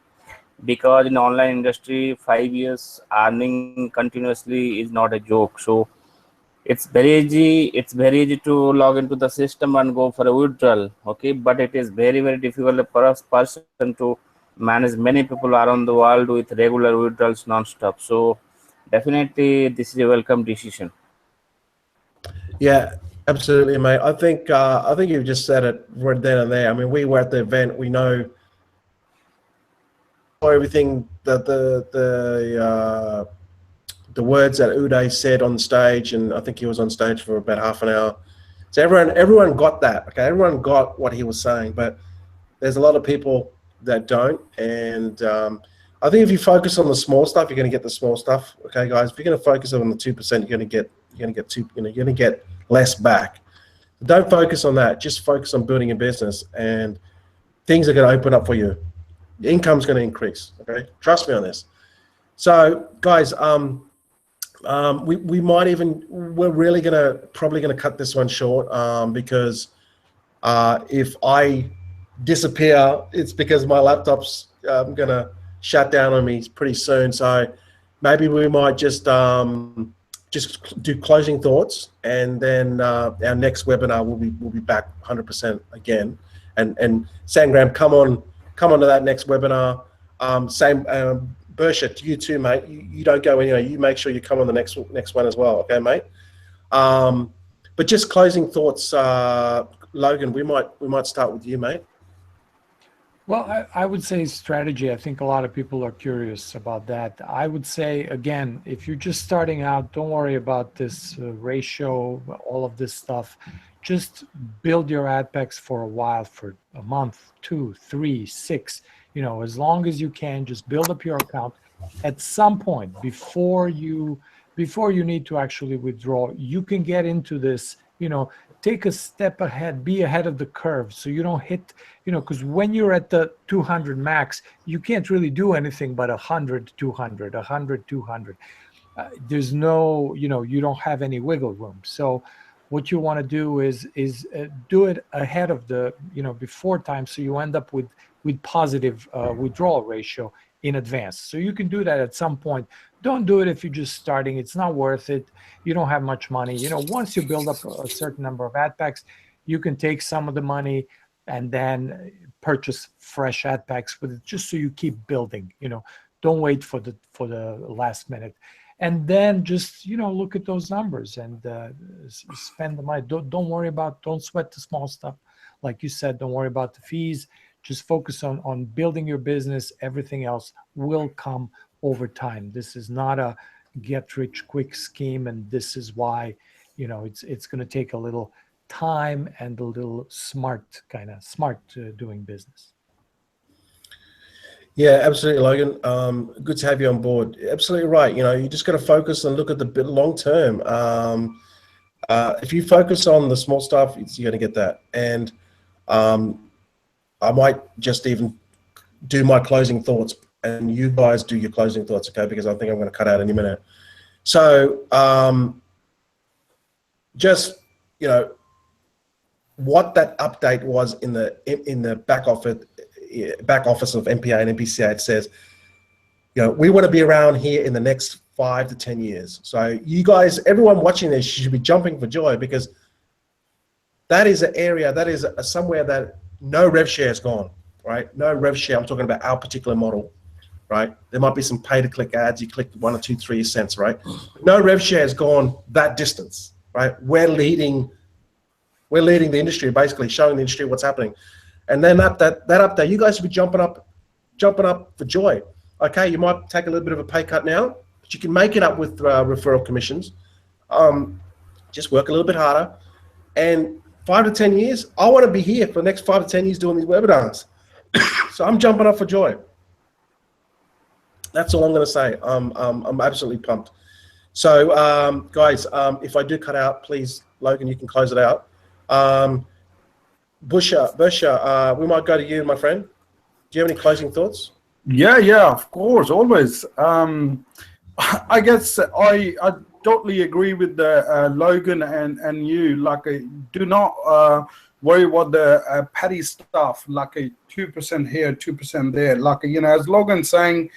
because in online industry, 5 years earning continuously is not a joke. So it's very easy. It's very easy to log into the system and go for a withdrawal. Okay, but it is very difficult for a person to manage many people around the world with regular withdrawals non-stop. So definitely, this is a welcome decision. Yeah, absolutely, mate. I think you've just said it right then and there. I mean, we were at the event. We know everything that the words that Uday said on stage, and I think he was on stage for about half an hour. So everyone got that. Okay, everyone got what he was saying, but there's a lot of people that don't. And I think if you focus on the small stuff, you're going to get the small stuff. Okay, guys, if you're going to focus on the 2%, you're going to get less back. Don't focus on that. Just focus on building a business, and things are going to open up for you. Your income's going to increase. Okay, trust me on this. So, guys, we're really probably gonna cut this one short because if I disappear, it's because my laptop's gonna shut down on me pretty soon. So maybe we might just do closing thoughts, and then our next webinar will be back 100% again. And Sangram, come on to that next webinar. Same. Bersha, to you too, mate. You don't go anywhere. You make sure you come on the next one as well, okay, mate? But just closing thoughts, Logan. We might start with you, mate. Well, I would say strategy. I think a lot of people are curious about that. I would say, again, if you're just starting out, don't worry about this ratio, all of this stuff. Just build your ad packs for a while, for a month, 2, 3, 6. As long as you can, just build up your account. At some point, before you need to actually withdraw, you can get into this, take a step ahead, be ahead of the curve, so you don't hit, because when you're at the 200 max, you can't really do anything but 100, 200, 100, 200. There's no, you don't have any wiggle room. So what you want to do is do it ahead of the, before time, so you end up with positive withdrawal ratio in advance. So you can do that at some point. Don't do it if you're just starting. It's not worth it. You don't have much money. Once you build up a certain number of ad packs, you can take some of the money and then purchase fresh ad packs with it, just so you keep building. Don't wait for the last minute. And then just look at those numbers and spend the money. Don't sweat the small stuff. Like you said, don't worry about the fees. Just focus on building your business. Everything else will come over time. This is not a get-rich-quick scheme, and this is why it's going to take a little time and a little smart doing business. Yeah, absolutely, Logan. Good to have you on board. Absolutely right. You just got to focus and look at the long term. If you focus on the small stuff, you're going to get that. And I might just even do my closing thoughts, and you guys do your closing thoughts, okay? Because I think I'm going to cut out any minute. So just what that update was in the back office of MPA and MPCA. It says, we want to be around here in the next 5 to 10 years. So you guys, everyone watching this, should be jumping for joy, because that is an area, that is somewhere that no rev share has gone, right? No rev share. I'm talking about our particular model, right? There might be some pay-to-click ads. You click 1 or 2, 3 cents, right? No rev share has gone that distance, right? We're leading the industry, basically showing the industry what's happening. And then that update, you guys should be jumping up for joy. Okay, you might take a little bit of a pay cut now, but you can make it up with referral commissions. Just work a little bit harder, and 5 to 10 years, I want to be here for the next 5 to 10 years doing these webinars. So I'm jumping up for joy. That's all I'm going to say. I'm absolutely pumped. So guys, if I do cut out, please, Logan, you can close it out. Bersha, we might go to you, my friend. Do you have any closing thoughts? Yeah, of course, always. I guess I totally agree with the Logan and you. Do not worry about the petty stuff, like a 2% here, 2% there. As Logan's saying,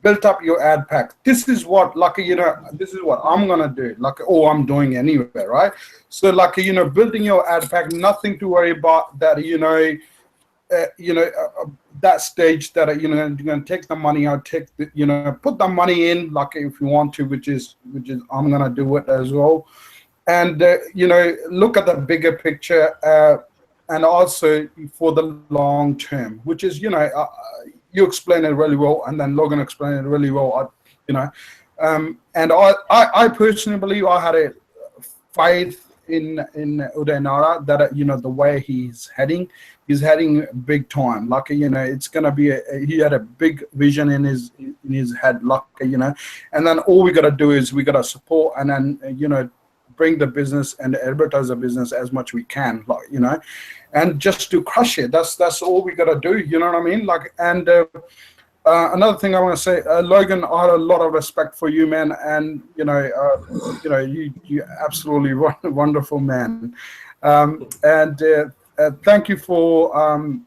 build up your ad pack. This is what, this is what I'm gonna do. I'm doing anyway, right? So, building your ad pack, nothing to worry about. That that stage that you're gonna take the money out, put the money in, if you want to, which is I'm gonna do it as well, and look at the bigger picture, and also for the long term, which is you explain it really well, and then Logan explained it really well, and I personally believe I had a faith in Udaynara that the way he's heading big time. Like it's gonna be he had a big vision in his head, like and then all we gotta do is we gotta support and then bring the business and advertise the business as much we can, like and just to crush it. That's all we gotta do. You know what I mean? Like and. Another thing I want to say, Logan, I had a lot of respect for you, man, and you absolutely wonderful man, and thank you for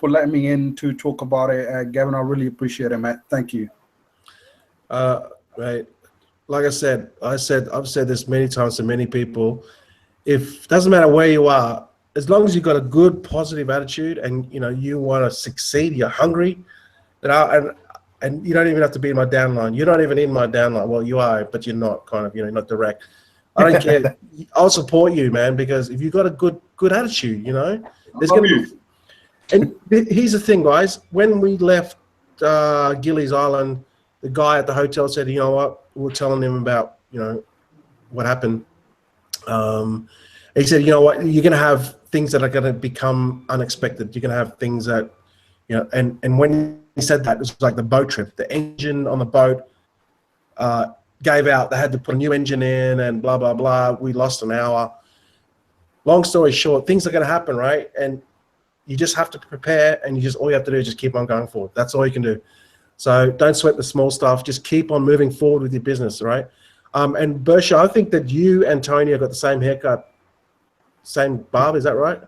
letting me in to talk about it, Gavin. I really appreciate it, man. Thank you. Right, like I've said this many times to many people. If doesn't matter where you are. As long as you've got a good, positive attitude, and you want to succeed, you're hungry, and you don't even have to be in my downline. You're not even in my downline. Well, you are, but you're not not direct. I don't care. I'll support you, man, because if you've got a good attitude, there's going to be. And here's the thing, guys. When we left Gillies Island, the guy at the hotel said, "You know what? We're telling him about what happened." He said, "You know what? You're going to have things that are going to become unexpected. You're going to have things that, and when he said that, it was like the boat trip. The engine on the boat gave out. They had to put a new engine in and blah, blah, blah. We lost an hour. Long story short, things are going to happen, right? And you just have to prepare, and all you have to do is just keep on going forward. That's all you can do. So don't sweat the small stuff. Just keep on moving forward with your business, right? And Bersha, I think that you and Tony have got the same haircut. Same barb, is that right?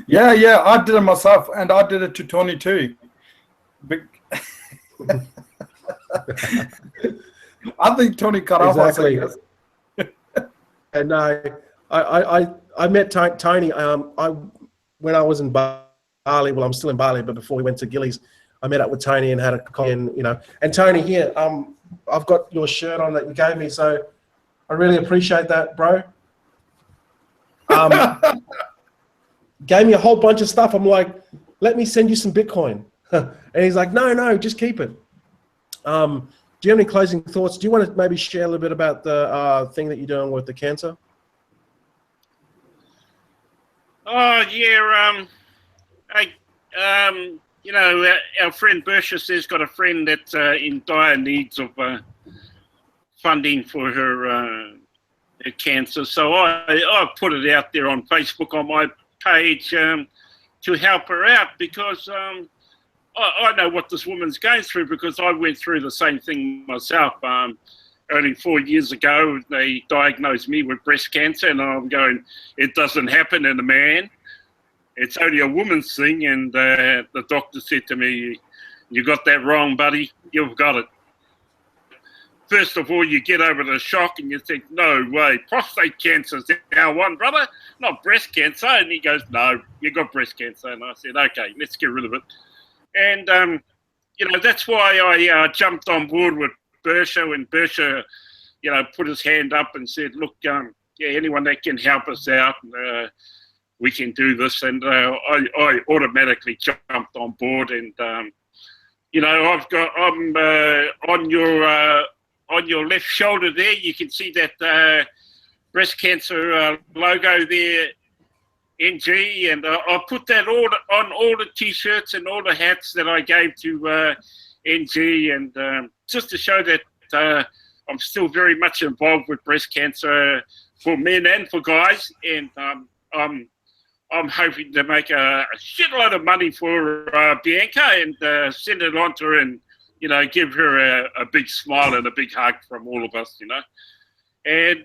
Yeah, I did it myself, and I did it to Tony too. I think Tony cut exactly. off. And I met Tony. When I was in Bali. Well, I'm still in Bali, but before we went to Gillies, I met up with Tony and had a coffee. And Tony, here, I've got your shirt on that you gave me, so I really appreciate that, bro. Gave me a whole bunch of stuff. I'm like, let me send you some Bitcoin. And he's like, no, just keep it. Do you have any closing thoughts? Do you want to maybe share a little bit about the thing that you're doing with the cancer? Oh, yeah. Our friend Bersha has got a friend that's in dire needs of funding for her cancer. So I put it out there on Facebook on my page to help her out, because I know what this woman's going through, because I went through the same thing myself. Only 4 years ago, they diagnosed me with breast cancer, and I'm going, it doesn't happen in a man. It's only a woman's thing. And the doctor said to me, you got that wrong, buddy. You've got it. First of all, you get over the shock and you think, no way, prostate cancer's our one, brother, not breast cancer. And he goes, no, you got breast cancer. And I said, okay, let's get rid of it. And, that's why I jumped on board with Bersha, and Bersha, put his hand up and said, look, anyone that can help us out, we can do this. And I automatically jumped on board. And, I'm on your left shoulder there, you can see that breast cancer logo there, NG, and I put that on all the T-shirts and all the hats that I gave to NG, and just to show that I'm still very much involved with breast cancer for men and for guys, and I'm hoping to make a shitload of money for Bianca and send it on to her, and give her a big smile and a big hug from all of us, And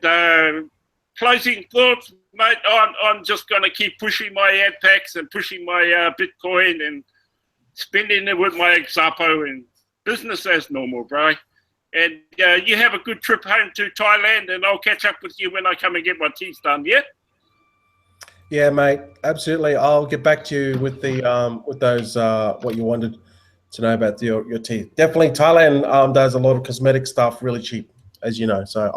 closing thoughts, mate, I'm just going to keep pushing my ad packs and pushing my Bitcoin and spending it with my Xapo, and business as normal, bro. And you have a good trip home to Thailand, and I'll catch up with you when I come and get my teeth done, yeah? Yeah, mate, absolutely. I'll get back to you with the with those what you wanted to know about your teeth. Definitely, Thailand does a lot of cosmetic stuff really cheap, as you know. So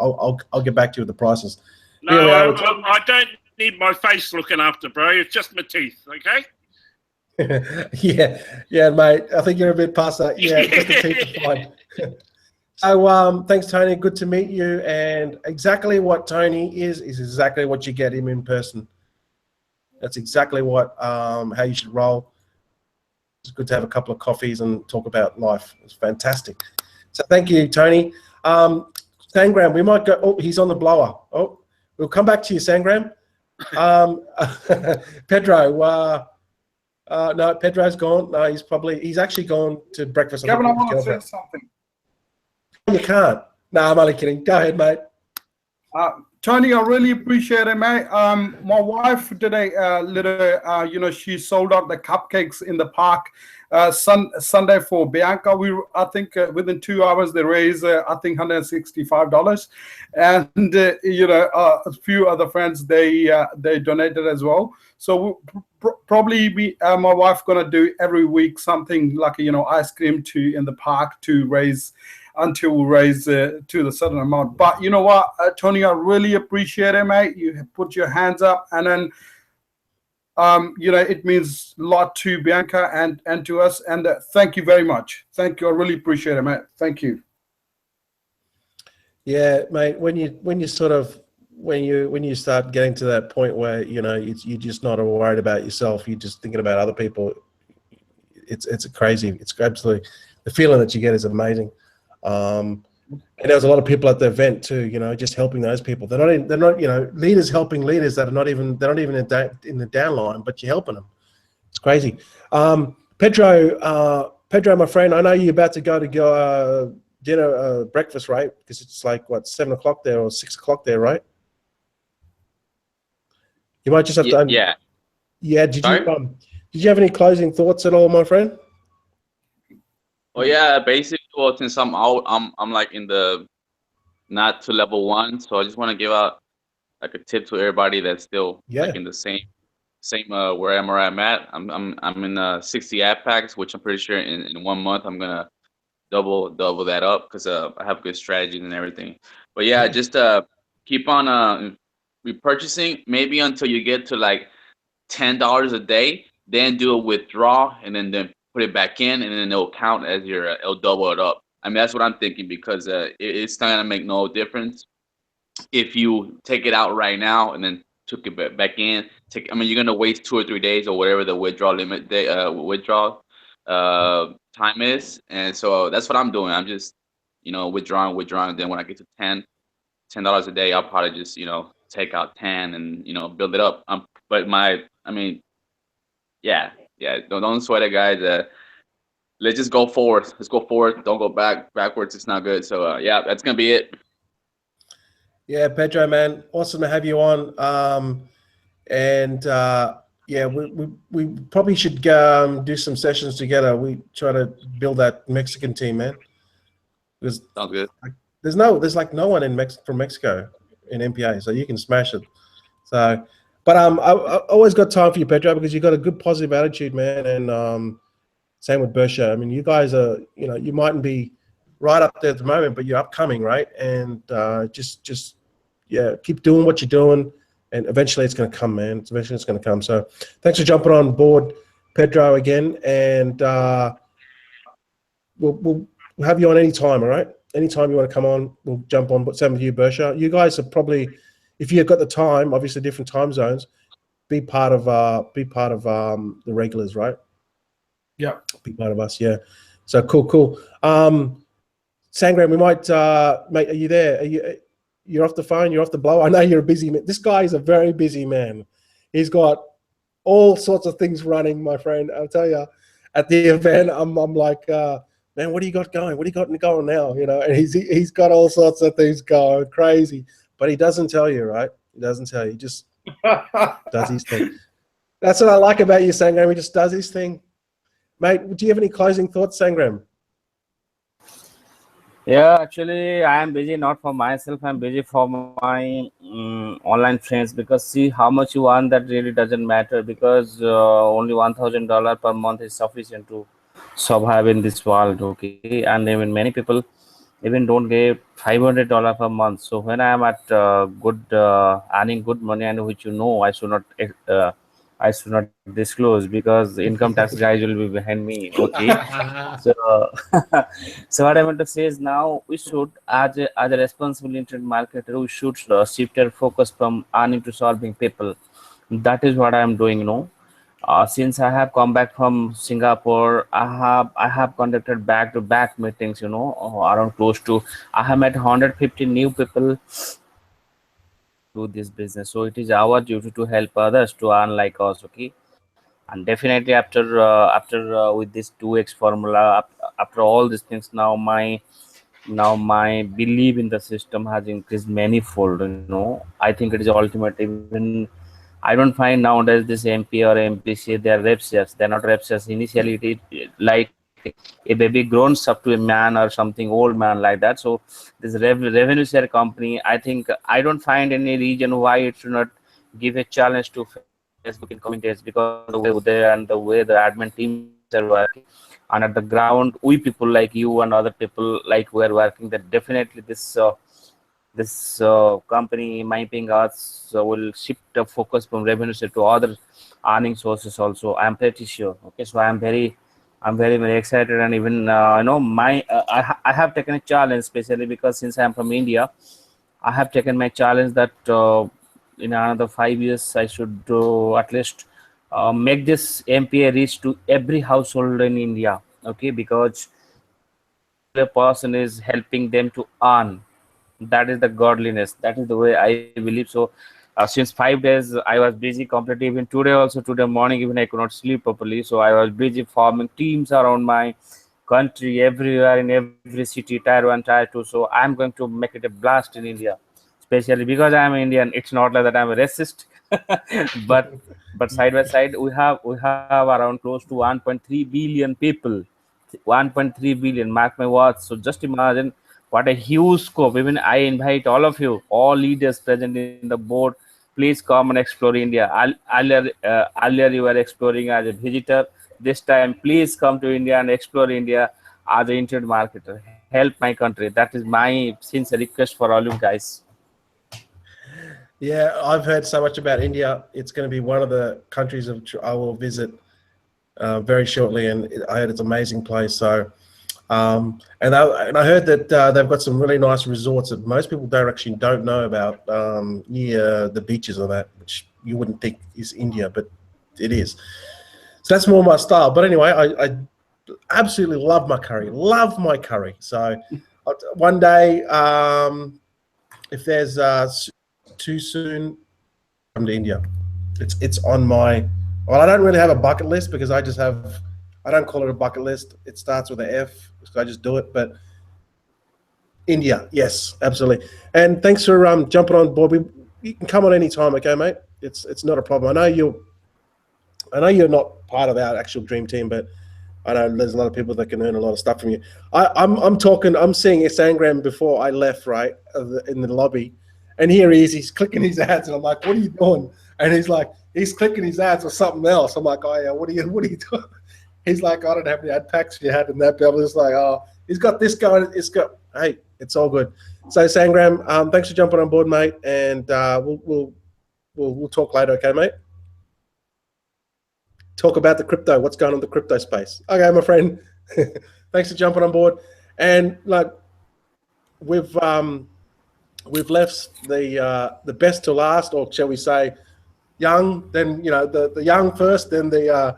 I'll get back to you with the prices. No, I don't need my face looking after, bro. It's just my teeth, okay? yeah, mate. I think you're a bit past that. Yeah, just the teeth are fine. So thanks, Tony. Good to meet you. And exactly what Tony is exactly what you get him in person. That's exactly what how you should roll. It's good to have a couple of coffees and talk about life. It's fantastic. So thank you, Tony. Sangram, we might go. Oh, he's on the blower. Oh, we'll come back to you, Sangram. Pedro. No, Pedro's gone. No, he's actually gone to breakfast. Gavin, I want to say something. You can't. No, I'm only kidding. Go ahead, mate. Tony, I really appreciate it, mate. My wife did a little, she sold out the cupcakes in the park Sunday for Bianca. I think within 2 hours they raised, I think $165, and a few other friends they donated as well. So probably my wife gonna do every week something like ice cream in the park to raise. Until we raise to the certain amount. But you know what, Tony, I really appreciate it, mate. You put your hands up, and then it means a lot to Bianca and to us. And thank you very much. Thank you. I really appreciate it, mate. Thank you. Yeah, mate. When you start getting to that point where you're just not worried about yourself, you're just thinking about other people. It's crazy. It's absolutely, the feeling that you get is amazing. And there was a lot of people at the event too, just helping those people. They're not leaders helping leaders that are not even in the downline, but you're helping them. It's crazy. Pedro, my friend, I know you're about to go dinner, breakfast, right? Because it's like what, 7 o'clock there or 6 o'clock there, right? You might just have to. Yeah. Yeah. Did you have any closing thoughts at all, my friend? Oh yeah, basically, well, since I'm out, I'm like in the not to level 1, so I just want to give out like a tip to everybody that's still like in the same where I'm at. I'm in 60 app packs, which I'm pretty sure in 1 month I'm gonna double that up because I have good strategies and everything. But yeah, just keep on repurchasing maybe until you get to like $10 a day, then do a withdrawal and then put it back in, and then it'll count as it'll double it up. I mean, that's what I'm thinking, because it's not gonna make no difference if you take it out right now and then took it back in. I mean, you're gonna waste 2 or 3 days or whatever the withdrawal limit withdrawal time is, and so that's what I'm doing. I'm just withdrawing. Then when I get to $10 a day, I'll probably just take out 10 and build it up. Don't sweat it, guys. Let's just go forward. Let's go forward. Don't go backwards. It's not good. So yeah, that's gonna be it. Yeah, Pedro, man, awesome to have you on. Yeah, we probably should do some sessions together. We try to build that Mexican team, man. Sounds good. There's like no one from Mexico in MPA, so you can smash it. So, but I always got time for you, Pedro, because you got a good positive attitude, man. And same with Bersha. I mean, you guys are, you mightn't be right up there at the moment, but you're upcoming, right? And just keep doing what you're doing, and eventually it's going to come, man. Eventually it's going to come. So thanks for jumping on board, Pedro, again. And we'll have you on any time, all right? Anytime you want to come on, we'll jump on. But same with you, Bersha. You guys are probably, if you've got the time, obviously different time zones, be part of the regulars, right? Yeah. Be part of us, yeah. So cool. Sangram, we might, mate, are you there? You're off the phone, you're off the blow. I know you're a busy man. This guy is a very busy man. He's got all sorts of things running, my friend. I'll tell you, at the event, I'm like, man, what do you got going? What do you got going now? And he's got all sorts of things going, crazy. But he doesn't tell you, right? He doesn't tell you. He just does his thing. That's what I like about you, Sangram. He just does his thing. Mate, do you have any closing thoughts, Sangram? Yeah, actually, I am busy not for myself. I'm busy for my online friends, because see how much you earn, that really doesn't matter, because only $1,000 per month is sufficient to survive in this world. Okay, and even many people even don't get $500 per month. So when I am at good earning good money, and which I should not I should not disclose because the income tax guys will be behind me. Okay. So, so what I want to say is now we should, as a responsible internet marketer, we should shift our focus from earning to solving people. That is what I am doing, since I have come back from Singapore, I have conducted back-to-back meetings, around close to, I have met 150 new people do this business. So it is our duty to help others to earn like us, okay? And definitely after with this 2x formula, after all these things, now my belief in the system has increased manifold. I think it is ultimate. Even I don't find nowadays this MP or MPCA, they are rev shares. They're not rev shares. Initially, like a baby grown up to a man or something, old man like that. So this revenue share company, I think I don't find any reason why it should not give a challenge to Facebook in coming days, because the way they and the way the admin teams are working, and at the ground, we people like you and other people like who are working, that definitely this company mapping us will shift the focus from revenue share to other earning sources also. I'm pretty sure. Okay, so I'm very excited, and even I have taken a challenge, especially because since I'm from India, I have taken my challenge that in another 5 years I should at least make this MPA reach to every household in India. Okay, because the person is helping them to earn. That is the godliness. That is the way I believe. So since 5 days I was busy completely. Even today also, today morning, even I could not sleep properly. So I was busy forming teams around my country, everywhere, in every city, tier 1, tier 2. So I'm going to make it a blast in India, especially because I'm Indian. It's not like that I'm a racist. but side by side, we have around close to 1.3 billion people. 1.3 billion, mark my words. So just imagine what a huge scope. Even I invite all of you, all leaders present in the board, please come and explore India. Earlier you were exploring as a visitor. This time, please come to India and explore India as an internet marketer. Help my country. That is my sincere request for all you guys. Yeah, I've heard so much about India. It's going to be one of the countries I will visit very shortly, and I heard it's an amazing place. So, and I heard that they've got some really nice resorts that most people don't know about near the beaches or that, which you wouldn't think is India, but it is. So that's more my style. But anyway, I absolutely love my curry. So one day, if there's too soon, come to India. It's on my, well, I don't really have a bucket list because I don't call it a bucket list. It starts with an F, so I just do it. But India, yes, absolutely. And thanks for jumping on board. You can come on any time, okay, mate? It's not a problem. I know you're not part of our actual dream team, but I know there's a lot of people that can earn a lot of stuff from you. I'm seeing Sangram before I left, right, in the lobby. And here he is, he's clicking his ads, and I'm like, what are you doing? And he's clicking his ads or something else. I'm like, oh yeah, what are you doing? He's like, I don't have the ad packs you had in that bill. It's like, oh, he's got this going. Hey, it's all good. So Sangram, thanks for jumping on board, mate. And we'll talk later, okay, mate? Talk about the crypto, what's going on in the crypto space. Okay, my friend. Thanks for jumping on board. And like we've left the best to last, or shall we say, young. Then the young first, then the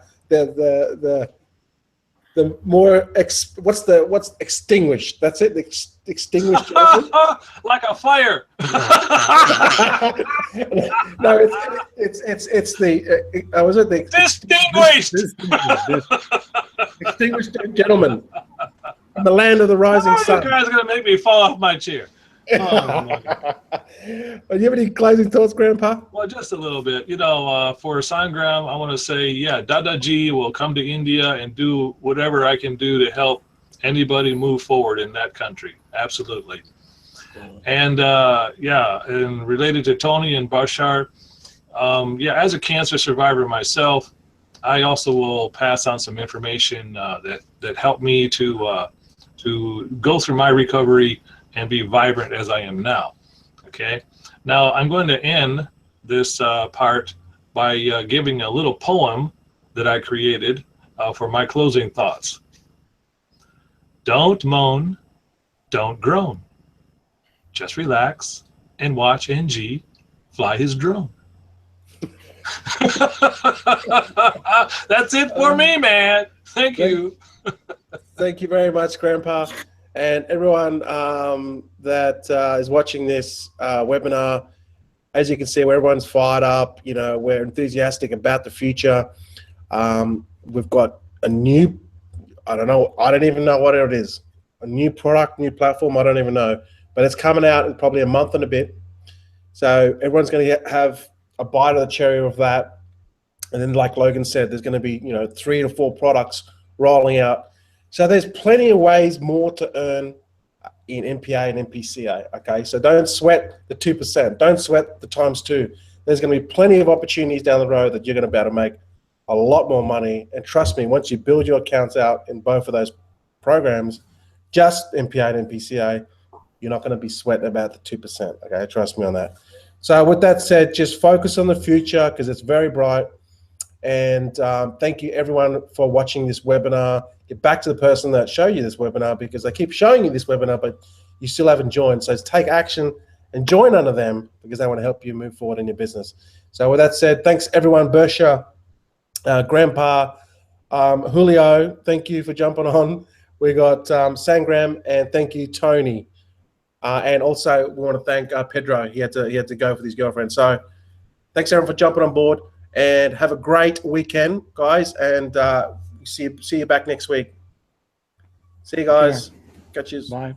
more what's extinguished. That's it. Extinguished. Like a fire. No, it's the was it the distinguished extinguished gentleman from the land of the rising sun. You guys are gonna make me fall off my chair. Do you have any closing thoughts, Grandpa? Well, just a little bit. For Sangram, I want to say, yeah, Dadaji will come to India and do whatever I can do to help anybody move forward in that country. Absolutely. And and related to Tony and Bashar, as a cancer survivor myself, I also will pass on some information that helped me to go through my recovery and be vibrant as I am now. Okay. Now I'm going to end this part by giving a little poem that I created for my closing thoughts. Don't moan, don't groan. Just relax and watch NG fly his drone. That's it for me, man. Thank you. Thank you very much, Grandpa. And everyone that is watching this webinar, as you can see, everyone's fired up. You know, we're enthusiastic about the future. We've got a new, I don't even know what it is. A new product, new platform, I don't even know. But it's coming out in probably a month and a bit. So everyone's going to have a bite of the cherry of that. And then, like Logan said, there's going to be, 3 to 4 products rolling out. So there's plenty of ways more to earn in MPA and MPCA. Okay, so don't sweat the 2%. Don't sweat the ×2. There's going to be plenty of opportunities down the road that you're going to be able to make a lot more money. And trust me, once you build your accounts out in both of those programs, just MPA and MPCA, you're not going to be sweating about the 2%. Okay, trust me on that. So with that said, just focus on the future because it's very bright. And thank you everyone for watching this webinar. Get back to the person that showed you this webinar because they keep showing you this webinar, but you still haven't joined. So take action and join under them because they want to help you move forward in your business. So with that said, thanks everyone. Bersha, Grandpa, Julio, thank you for jumping on. We got Sangram, and thank you, Tony. And also we want to thank Pedro. He had to go for his girlfriend. So thanks everyone for jumping on board. And have a great weekend, guys. And see you back next week. See you guys. Catch you. Bye.